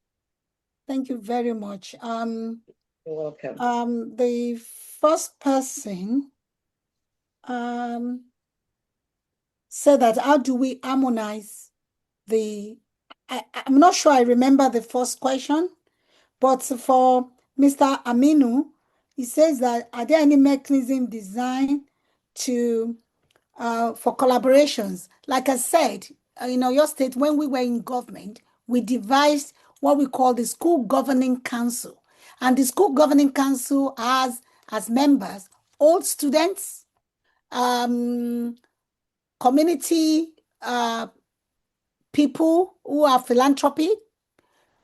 Thank you very much. You're welcome. The first person said that how do we harmonize the I'm not sure I remember the first question, but for Mr. Aminu, he says that, are there any mechanism designed to for collaborations? Like I said, in Oyo State, when we were in government, we devised what we call the School Governing Council. And the School Governing Council has as members old students, community people who are philanthropy,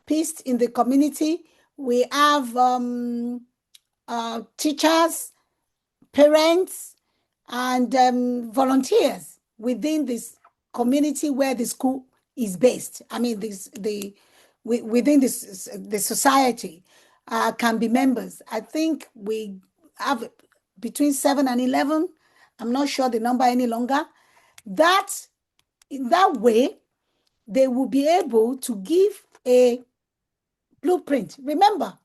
peace in the community. We have teachers, parents, and volunteers within this community where the school is based. I mean, within this the society can be members. I think we have between 7 and 11. I'm not sure the number any longer. That in that way, they will be able to give a blueprint. Remember,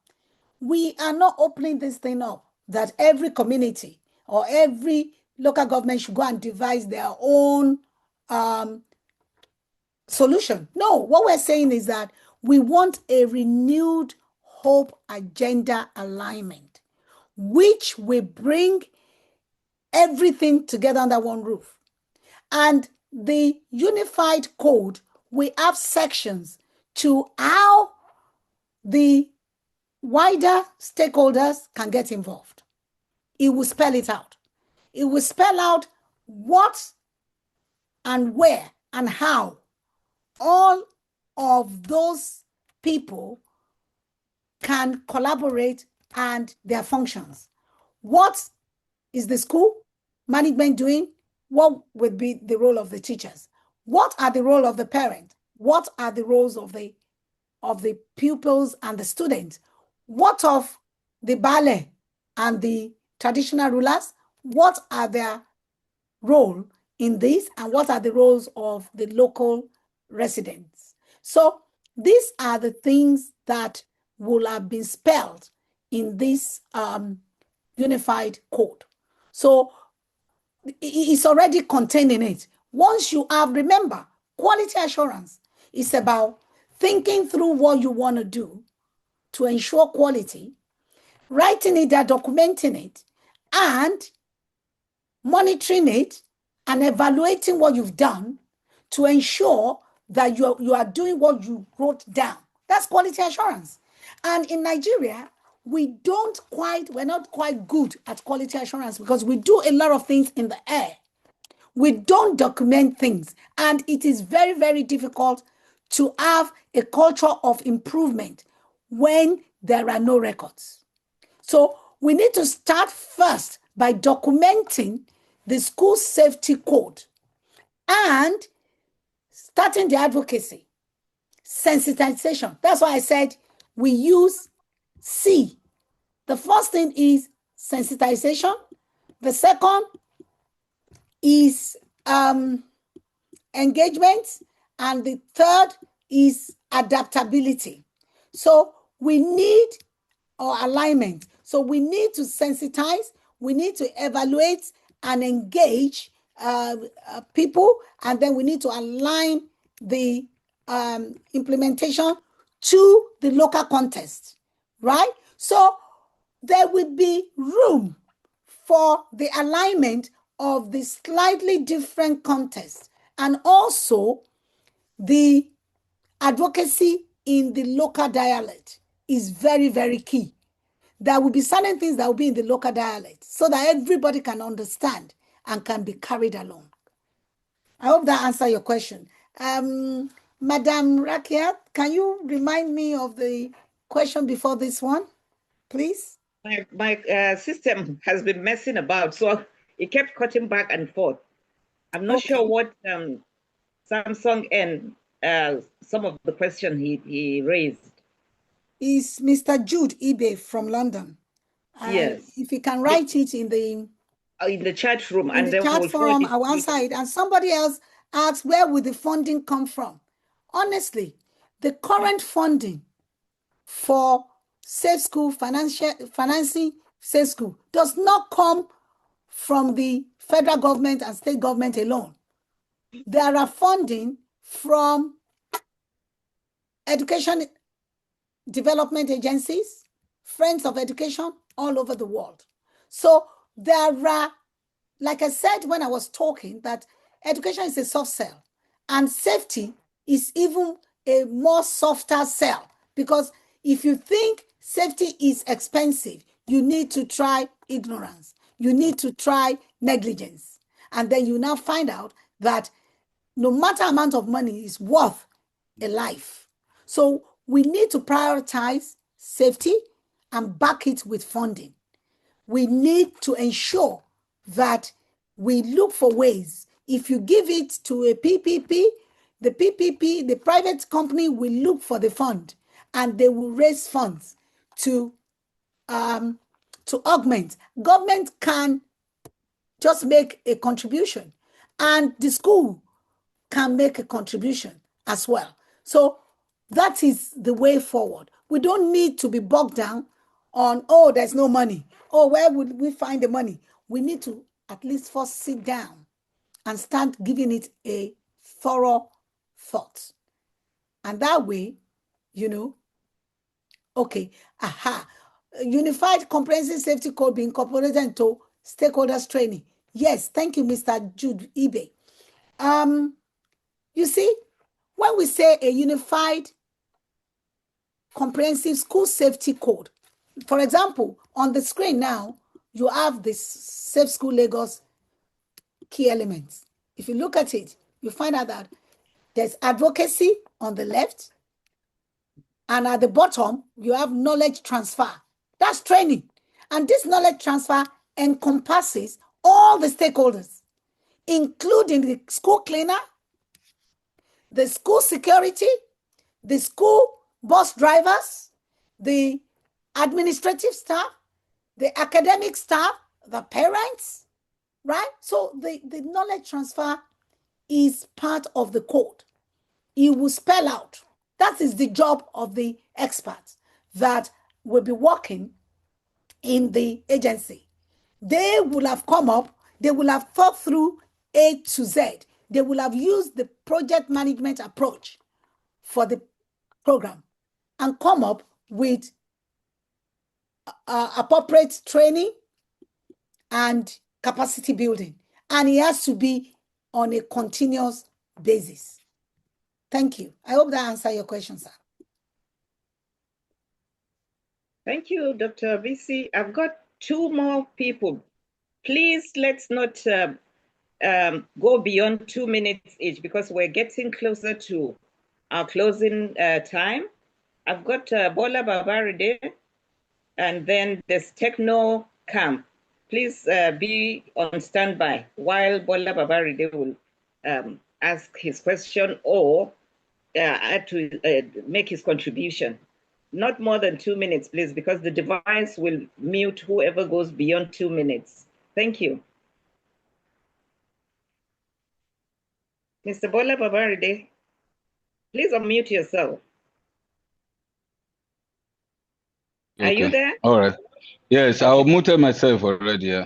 we are not opening this thing up that every community or every local government should go and devise their own solution. No, what we're saying is that we want a renewed hope agenda alignment, which will bring everything together under one roof. And the unified code, we have sections to how the wider stakeholders can get involved. It will spell it out. It will spell out what and where and how all of those people can collaborate and their functions. What is the school management doing? What would be the role of the teachers? What are the role of the parent? What are the roles of the pupils and the students? What of the ballet and the traditional rulers? What are their role in this, and what are the roles of the local residents? So these are the things that will have been spelled in this unified code. So it's already contained in it. Once you have, remember, quality assurance is about thinking through what you want to do to ensure quality, writing it down, documenting it, and monitoring it and evaluating what you've done to ensure that you are doing what you wrote down. That's quality assurance. And in Nigeria, we're not quite good at quality assurance because we do a lot of things in the air. We don't document things, and it is very, very difficult to have a culture of improvement when there are no records. So we need to start first by documenting the school safety code and starting the advocacy, sensitization. That's why I said we use C. The first thing is sensitization. The second is engagement. And the third is adaptability. So we need alignment. So we need to sensitize, we need to evaluate and engage people, and then we need to align the implementation to the local context, right? So there will be room for the alignment of the slightly different context and also the advocacy in the local dialect is very, very key. There will be certain things that will be in the local dialect so that everybody can understand and can be carried along. I hope that answers your question. Madam Rakia, can you remind me of the question before this one, please? My system has been messing about, so it kept cutting back and forth. I'm not sure what Samsung and some of the question he raised. Is Mr. Jude Ibe from London. Yes. If you can write it in the chat room, and the chat forum, I'll answer it. And somebody else asks, where will the funding come from? Honestly, the current funding for Safe School, financing Safe School, does not come from the federal government and state government alone. There are funding from education development agencies, friends of education all over the world. So there are, like I said when I was talking, that education is a soft sell and safety is even a more softer sell, because if you think safety is expensive, you need to try ignorance. You need to try negligence. And then you now find out that no matter amount of money is worth a life. So we need to prioritize safety and back it with funding. We need to ensure that we look for ways. If you give it to a PPP, the private company will look for the fund and they will raise funds to augment. Government can just make a contribution and the school can make a contribution as well. So that is the way forward. We don't need to be bogged down on, oh, there's no money. Oh, where would we find the money? We need to at least first sit down and start giving it a thorough thought. And that way, okay, Unified Comprehensive Safety Code being incorporated into stakeholders training. Yes, thank you, Mr. Jude Ibe. You see, when we say a unified comprehensive school safety code, for example, on the screen now, you have this Safe School Lagos key elements. If you look at it, you find out that there's advocacy on the left, and at the bottom, you have knowledge transfer. That's training. And this knowledge transfer encompasses all the stakeholders, including the school cleaner, the school security, the school bus drivers, the administrative staff, the academic staff, the parents, right? So the knowledge transfer is part of the code. It will spell out. That is the job of the experts that will be working in the agency. They will have come up, they will have thought through A to Z. They will have used the project management approach for the program and come up with appropriate training and capacity building. And it has to be on a continuous basis. Thank you. I hope that answers your question, sir. Thank you, Dr. Bisi. I've got two more people. Please, let's not go beyond 2 minutes each because we're getting closer to our closing time. I've got Bola Babaride, and then there's Techno Camp. Please be on standby while Bola Babaride will ask his question or to make his contribution. Not more than 2 minutes, please, because the device will mute whoever goes beyond 2 minutes. Thank you. Mr. Bola Babaride, please unmute yourself. Okay. Are you there? All right. Yes, I'll mute myself already. Yeah.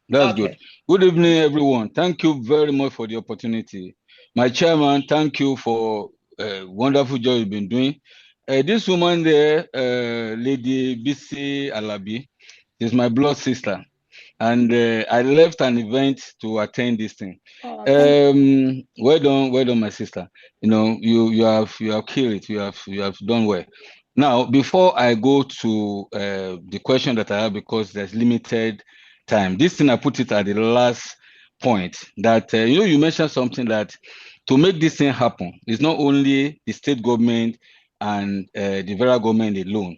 That's Okay. good. Good evening, everyone. Thank you very much for the opportunity. My chairman, thank you for wonderful job you've been doing. This woman there, Lady Bisi Alabi, is my blood sister. And I left an event to attend this thing. Well done, my sister. You have killed it. You have done well. Now, before I go to the question that I have, because there's limited time, this thing I put it at the last point that you mentioned something that to make this thing happen, it's not only the state government and the federal government alone.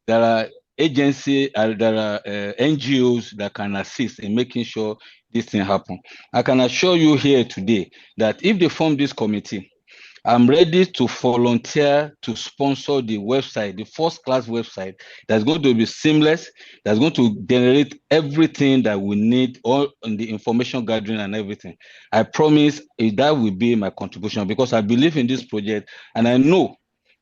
There are agencies, there are NGOs that can assist in making sure this thing happen. I can assure you here today that if they form this committee, I'm ready to volunteer to sponsor the website, the first-class website that's going to be seamless, that's going to generate everything that we need, all in the information gathering and everything. I promise that will be my contribution because I believe in this project and I know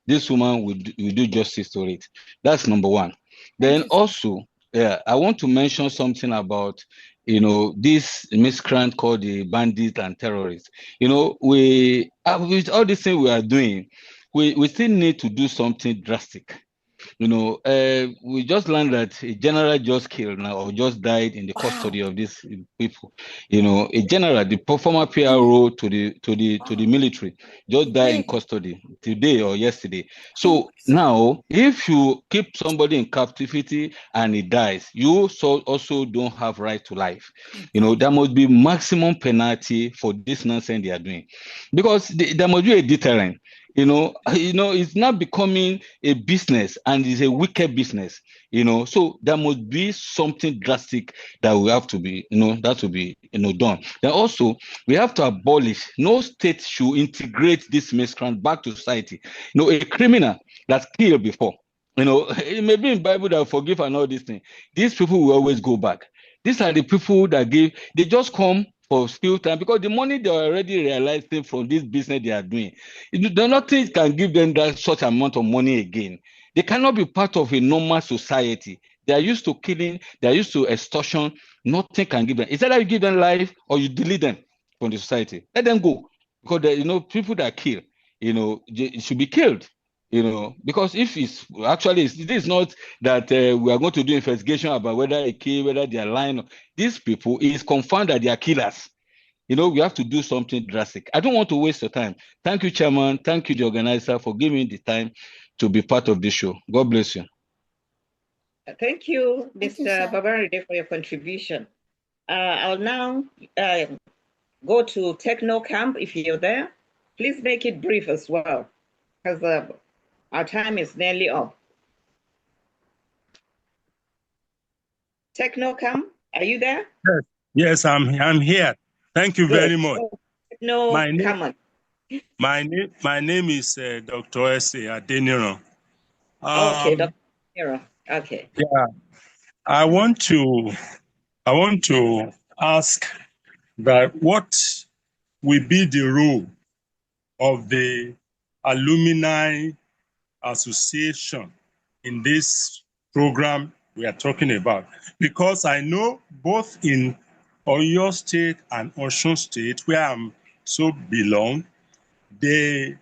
this woman will do justice to it. That's number one. Then also, I want to mention something about this miscreant called the bandits and terrorists. With all these things we are doing, we still need to do something drastic. We just learned that a general just killed now or just died in the custody of these people. A general, the former PRO to the military, just died in custody today or yesterday. So now, if you keep somebody in captivity and he dies, you also don't have right to life. There must be maximum penalty for this nonsense they are doing, because there must be a deterrent. It's not becoming a business, and it's a wicked business, so there must be something drastic that we have to be, that will be, done. Then also, we have to abolish, no state should integrate this miscreant back to society. A criminal that's killed before, it may be in Bible that forgive and all these things. These people will always go back. These are the people that they just come for few time, because the money they are already realizing from this business they are doing, nothing can give them that such amount of money again. They cannot be part of a normal society. They are used to killing, they are used to extortion. Nothing can give them. It's either you give them life or you delete them from the society. Let them go, because people that kill, they should be killed. Because if it's actually, it is not that we are going to do investigation about whether they kill, whether they are lying. These people, it is confirmed that they are killers. We have to do something drastic. I don't want to waste your time. Thank you, Chairman. Thank you, the organizer, for giving me the time to be part of this show. God bless you. Thank you, Mr. Babaride, for your contribution. I'll now go to Techno Camp, if you're there. Please make it brief as well, because our time is nearly up. Techno Camp, are you there? Yes, I'm here. Thank you very much. No, my name is Dr. S.A. Adeniran. Okay, Dr. Adeniran. Okay. Yeah, I want to ask that what will be the role of the alumni association in this program we are talking about, because I know both in Oyo State and Osun State, where I'm so belong, the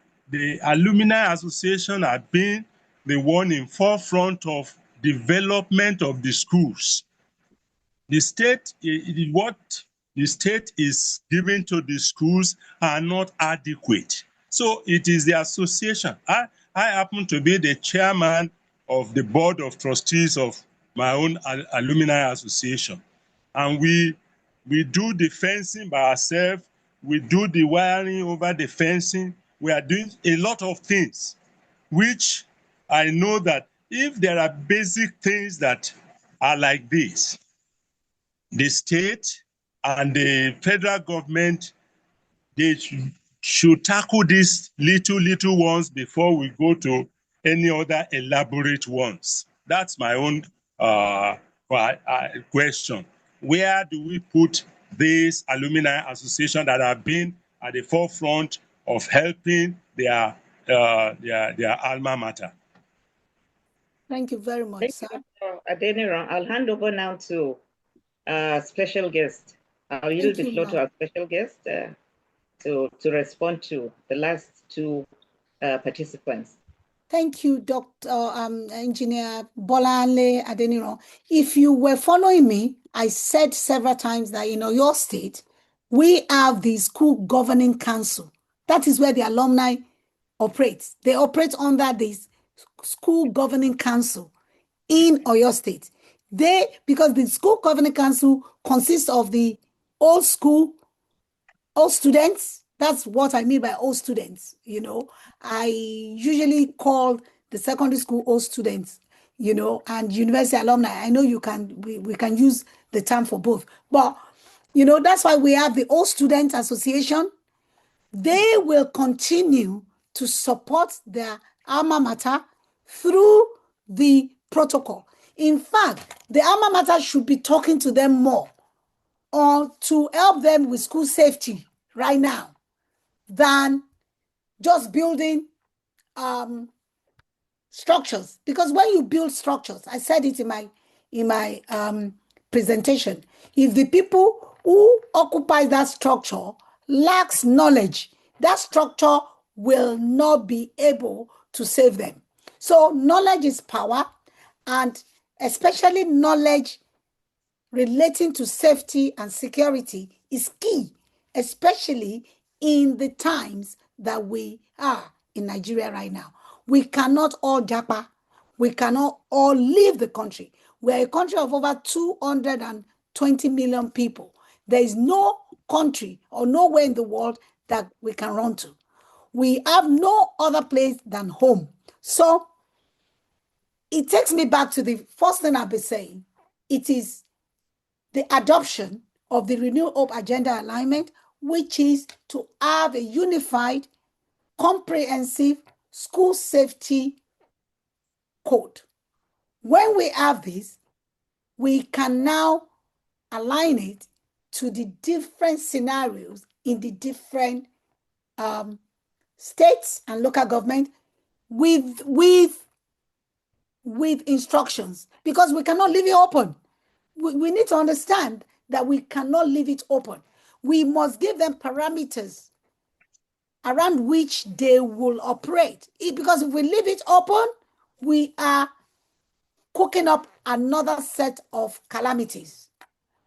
alumni association have been the one in forefront of development of the schools. The state, what the state is giving to the schools are not adequate. So it is the association. I happen to be the chairman of the board of trustees of my own alumni association. And we do the fencing by ourselves. We do the wiring over the fencing. We are doing a lot of things, which I know that if there are basic things that are like this, the state and the federal government, they should tackle these little ones before we go to any other elaborate ones. That's my own question. Where do we put these alumni associations that have been at the forefront of helping their alma mater? Thank you very much, sir. Adeniran, I'll hand over now to special guest. I'll yield the floor to our special guest to respond to the last two participants. Thank you, Dr. Engineer Bolanle Adeniran. If you were following me, I said several times that in your state, we have the school governing council. That is where the alumni operates. They operate under this school governing council in Oyo State. Because the school governing council consists of the old students. That's what I mean by old students. I usually call the secondary school old students, and university alumni. I know we can use the term for both, but that's why we have the old student association. They will continue to support their alma mater through the protocol. In fact, the alma mater should be talking to them more or to help them with school safety right now than just building structures. Because when you build structures, I said it in my presentation, if the people who occupy that structure lacks knowledge, that structure will not be able to save them. So knowledge is power, and especially knowledge relating to safety and security is key, especially in the times that we are in Nigeria right now. We cannot all japa. We cannot all leave the country. We are a country of over 220 million people. There is no country or nowhere in the world that we can run to. We have no other place than home. So it takes me back to the first thing I've been saying. It is the adoption of the Renewed Hope Agenda Alignment, which is to have a unified, comprehensive school safety code. When we have this, we can now align it to the different scenarios in the different states and local government with instructions, because we cannot leave it open. We need to understand that we cannot leave it open. We must give them parameters around which they will operate. Because if we leave it open, we are cooking up another set of calamities.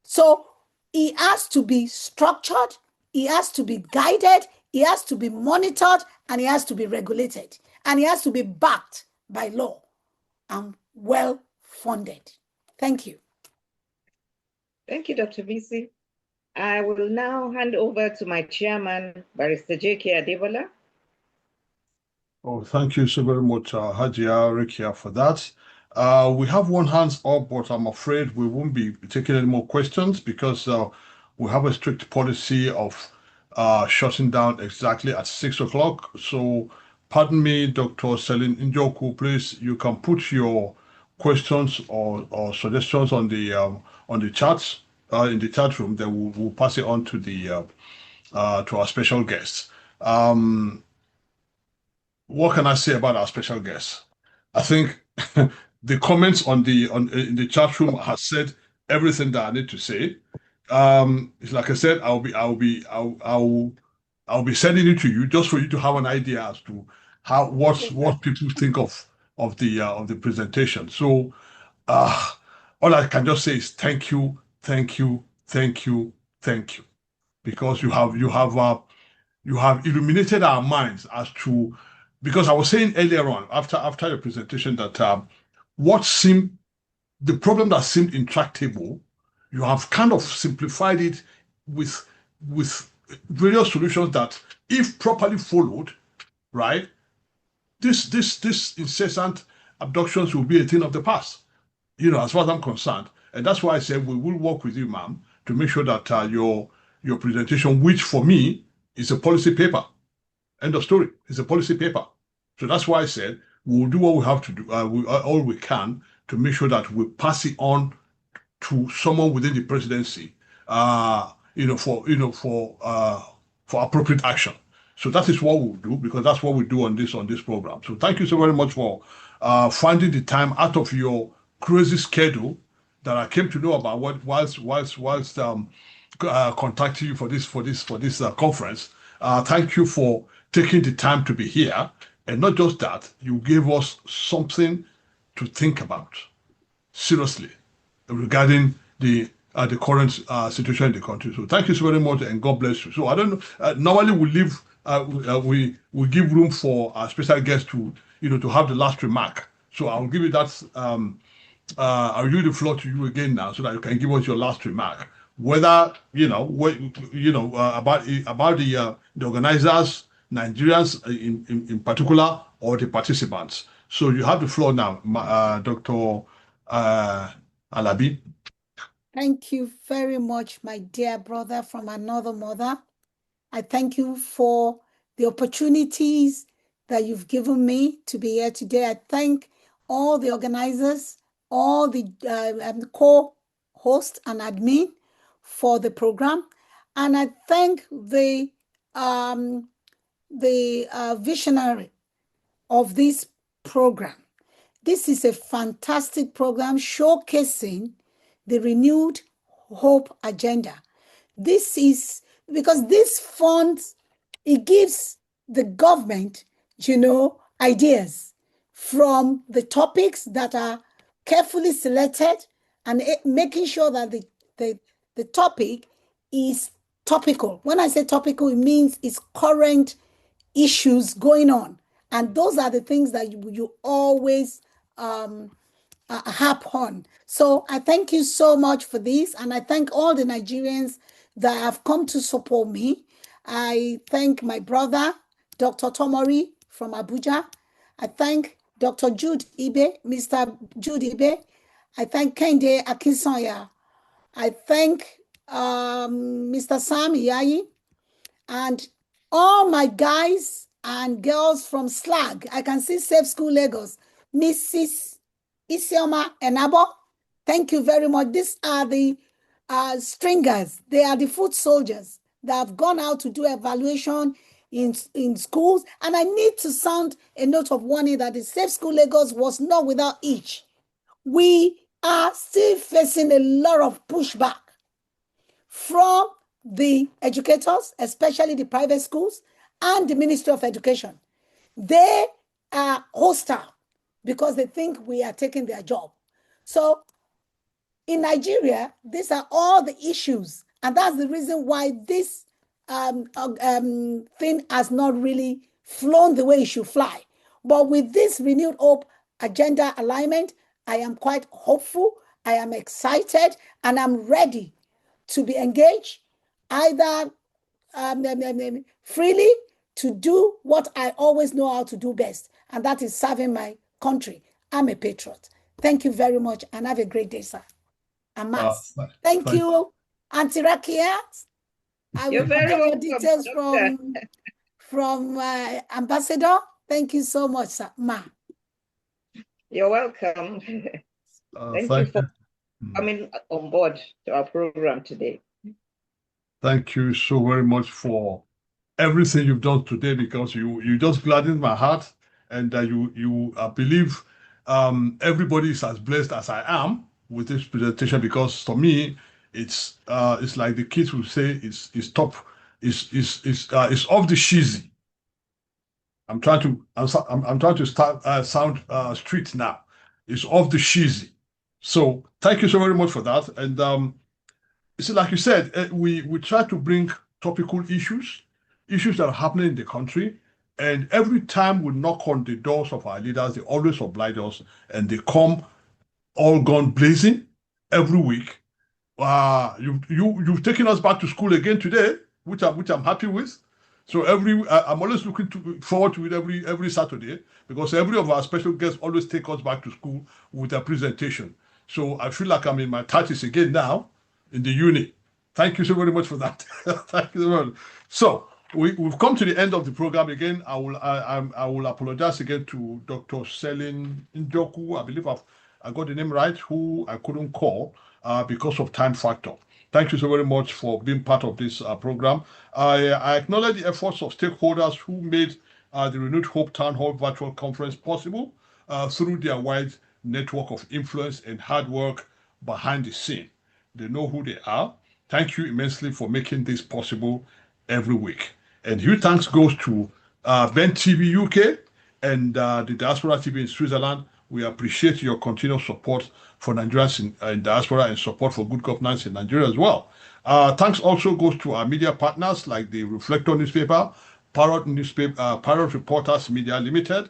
So it has to be structured, it has to be guided, it has to be monitored, and it has to be regulated. And it has to be backed by law and well funded. Thank you. Thank you, Dr. Bisi. I will now hand over to my chairman, Barrister J.K. Adebola. Oh, thank you so very much, Hajia Rekia, for that. We have one hands up, but I'm afraid we won't be taking any more questions because we have a strict policy of shutting down exactly at 6 o'clock. So, pardon me, Dr. Selin Njoku, please, you can put your questions or suggestions on the chats in the chat room. Then we'll pass it on to the to our special guests. What can I say about our special guests? I think the comments in the chat room has said everything that I need to say. It's like I said, I'll be sending it to you just for you to have an idea as to what people think of the presentation. So all I can just say is thank you, thank you, thank you, thank you, because you have illuminated our minds as to, because I was saying earlier on after your presentation that the problem that seemed intractable, you have kind of simplified it with various solutions that, if properly followed, right, this incessant abductions will be a thing of the past, as far as I'm concerned. And that's why I said we will work with you, ma'am, to make sure that your presentation, which for me is a policy paper, end of story, it's a policy paper. So that's why I said we'll do what we have to do, all we can, to make sure that we pass it on to someone within the presidency, for appropriate action. So that is what we'll do, because that's what we do on this program. So thank you so very much for finding the time out of your crazy schedule that I came to know about whilst contacting you for this conference. Thank you for taking the time to be here, and not just that, you gave us something to think about seriously regarding the current situation in the country. So thank you so very much, and God bless you. So I don't know. Normally we give room for our special guest to have the last remark. So I'll give you that. I'll give the floor to you again now, so that you can give us your last remark. Whether about the organizers, Nigerians in particular, or the participants. So you have the floor now, Dr. Alabi. Thank you very much, my dear brother from another mother. I thank you for the opportunities that you've given me to be here today. I thank all the organizers, all the co-host and admin for the program, and I thank the visionary of this program. This is a fantastic program showcasing the Renewed Hope Agenda. This is because this fund, it gives the government, ideas from the topics that are carefully selected and making sure that the topic is topical. When I say topical, it means it's current issues going on. And those are the things that you always harp on. So I thank you so much for this. And I thank all the Nigerians that have come to support me. I thank my brother, Dr. Tomori from Abuja. I thank Dr. Jude Ibe, Mr. Jude Ibe. I thank Kende Akinsanya. I thank Mr. Sam Yayi and all my guys and girls from SLAG. I can see Safe School Lagos, Mrs. Isioma Enabo. Thank you very much. These are the stringers. They are the foot soldiers that have gone out to do evaluation in schools. And I need to sound a note of warning that the Safe School Lagos was not without each. We are still facing a lot of pushback from the educators, especially the private schools and the Ministry of Education. They are hostile because they think we are taking their job. So in Nigeria, these are all the issues. And that's the reason why this thing has not really flown the way it should fly. But with this renewed hope agenda alignment, I am quite hopeful, I am excited, and I'm ready to be engaged, either freely to do what I always know how to do best, and that is serving my country. I'm a patriot. Thank you very much, and have a great day, sir. Amas. Thank you, Auntie Rakia. I will get your details from Ambassador. Thank you so much, sir. Ma. You're welcome. Thank you for coming on board to our program today. Thank you so very much for everything you've done today, because you just gladdened my heart, and I believe everybody is as blessed as I am with this presentation, because for me it's like the kids will say, it's top, it's off the cheesy. I'm trying to sound street now. It's off the cheesy. So thank you so very much for that. And so like you said, we try to bring topical issues that are happening in the country. And every time we knock on the doors of our leaders, they always oblige us, and they come all gone blazing every week. You've taken us back to school again today, which I'm happy with. So I'm always looking forward to it every Saturday, because every of our special guests always take us back to school with a presentation. So I feel like I'm in my 30s again now in the uni. Thank you so very much for that. Thank you so much. So we've come to the end of the program again. I will apologize again to Dr. Selin Njoku. I believe I got the name right, who I couldn't call because of time factor. Thank you so very much for being part of this program. I acknowledge the efforts of stakeholders who made the Renewed Hope Town Hall virtual conference possible through their wide network of influence and hard work behind the scene. They know who they are. Thank you immensely for making this possible every week. And huge thanks goes to Ben TV UK and the Diaspora TV in Switzerland. We appreciate your continued support for Nigerians in diaspora and support for good governance in Nigeria as well. Thanks also goes to our media partners like the Reflector newspaper, Parrot Reporters Media Limited,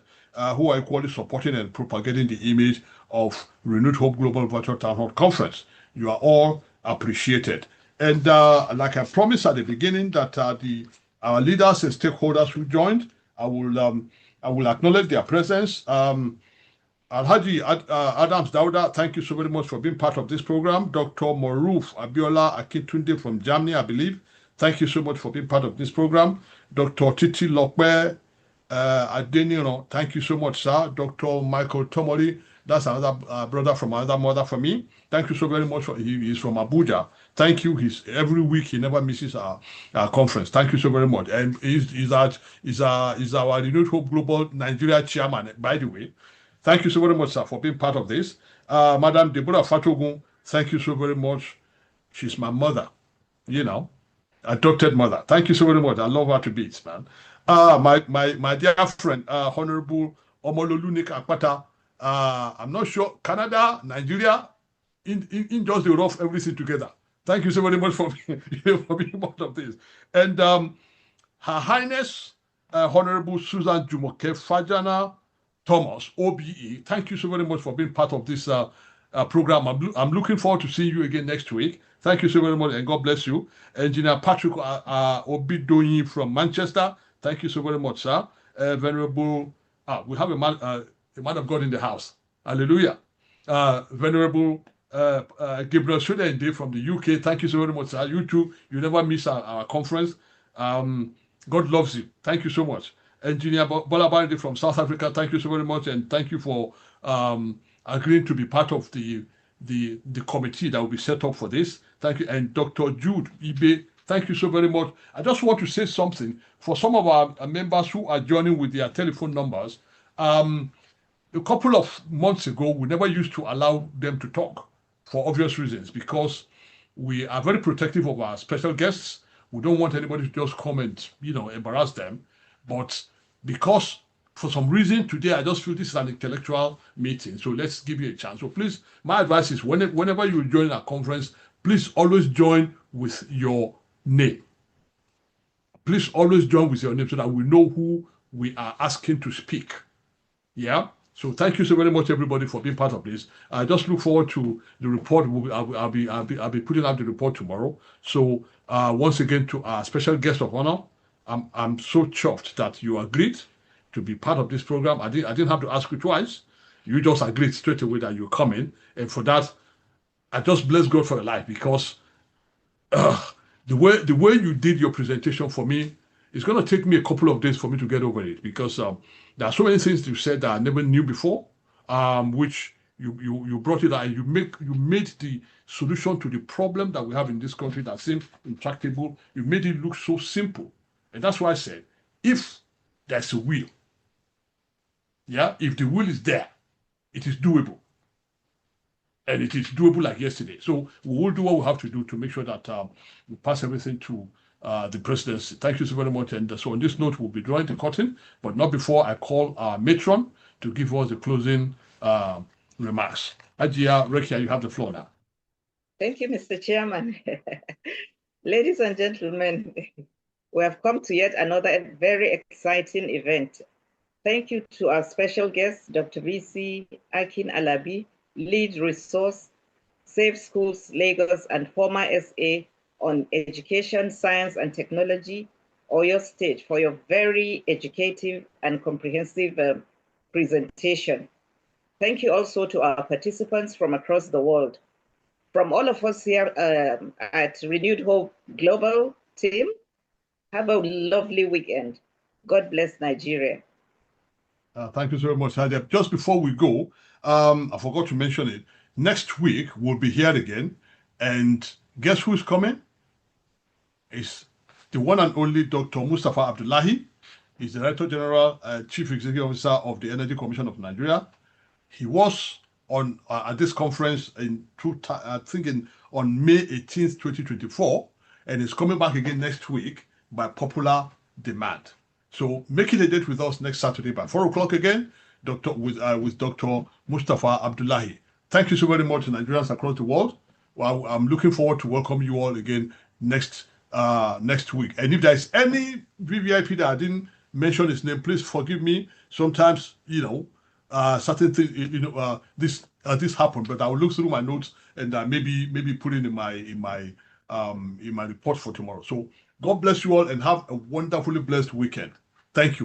who are equally supporting and propagating the image of Renewed Hope Global Virtual Town Hall Conference. You are all appreciated. And like I promised at the beginning, that our leaders and stakeholders who joined, I will acknowledge their presence. Alhaji Adams Dauda, thank you so very much for being part of this program. Dr. Moruf Abiola Akintunde from Germany, I believe. Thank you so much for being part of this program. Dr. Titi Lokwe Adeniro, thank you so much, sir. Dr. Michael Tomori, that's another brother from another mother for me. Thank you so very much. He's from Abuja. Thank you. Every week he never misses our conference. Thank you so very much. And he's our Renewed Hope Global Nigeria chairman, by the way. Thank you so very much, sir, for being part of this. Madam Deborah Fatogun, thank you so very much. She's my mother, adopted mother. Thank you so very much. I love her to bits, man. My dear friend, Honorable Omololunik Akpata. I'm not sure. Canada, Nigeria, in just the rough everything together. Thank you so very much for being part of this. And Her Highness, Honorable Susan Jumoke Fajana Thomas, OBE. Thank you so very much for being part of this program. I'm looking forward to seeing you again next week. Thank you so very much, and God bless you. Engineer Patrick Obidoyin from Manchester. Thank you so very much, sir. Venerable, we have a man of God in the house. Hallelujah. Venerable Gabriel Sudende from the UK. Thank you so very much, sir. You too. You never miss our conference. God loves you. Thank you so much. Engineer Bola Baridi from South Africa. Thank you so very much, and thank you for agreeing to be part of the committee that will be set up for this. Thank you. And Dr. Jude Ibe, thank you so very much. I just want to say something for some of our members who are joining with their telephone numbers. A couple of months ago, we never used to allow them to talk for obvious reasons, because we are very protective of our special guests. We don't want anybody to just come and, embarrass them. But because for some reason today, I just feel this is an intellectual meeting. So let's give you a chance. So please, my advice is whenever you join a conference, please always join with your name. Please always join with your name so that we know who we are asking to speak. Yeah. So thank you so very much, everybody, for being part of this. I just look forward to the report. I'll be putting out the report tomorrow. So once again, to our special guest of honor, I'm so chuffed that you agreed to be part of this program. I didn't have to ask you twice. You just agreed straight away that you're coming, and for that, I just bless God for your life, because the way you did your presentation for me, it's going to take me a couple of days for me to get over it, because there are so many things you said that I never knew before, which you brought it out, and you made the solution to the problem that we have in this country that seemed intractable. You made it look so simple, and that's why I said, if there's a will, if the will is there, it is doable. And it is doable like yesterday. So we will do what we have to do to make sure that we pass everything to the presidency. Thank you so very much. And so on this note, we'll be drawing the curtain, but not before I call our matron to give us the closing remarks. Ajia Rekia, you have the floor now. Thank you, Mr. Chairman. Ladies and gentlemen, we have come to yet another very exciting event. Thank you to our special guest, Dr. Bisi Akin-Alabi, Lead Resource, Safe Schools Lagos, and former SA on Education, Science, and Technology, Oyo State, for your very educative and comprehensive presentation. Thank you also to our participants from across the world. From all of us here at Renewed Hope Global team, have a lovely weekend. God bless Nigeria. Thank you so much, Hadia. Just before we go, I forgot to mention it. Next week, we'll be here again. And guess who's coming? It's the one and only Dr. Mustafa Abdullahi. He's the Director General, Chief Executive Officer of the Energy Commission of Nigeria. He was on at this conference on May 18th, 2024, and is coming back again next week by popular demand. So make it a date with us next Saturday by 4 o'clock again, with Dr. Mustafa Abdullahi. Thank you so very much, Nigerians across the world. Well, I'm looking forward to welcome you all again next week. And if there's any VVIP that I didn't mention his name, please forgive me. Sometimes, certain things, this happened, but I will look through my notes and maybe put it in my report for tomorrow. So God bless you all and have a wonderfully blessed weekend. Thank you.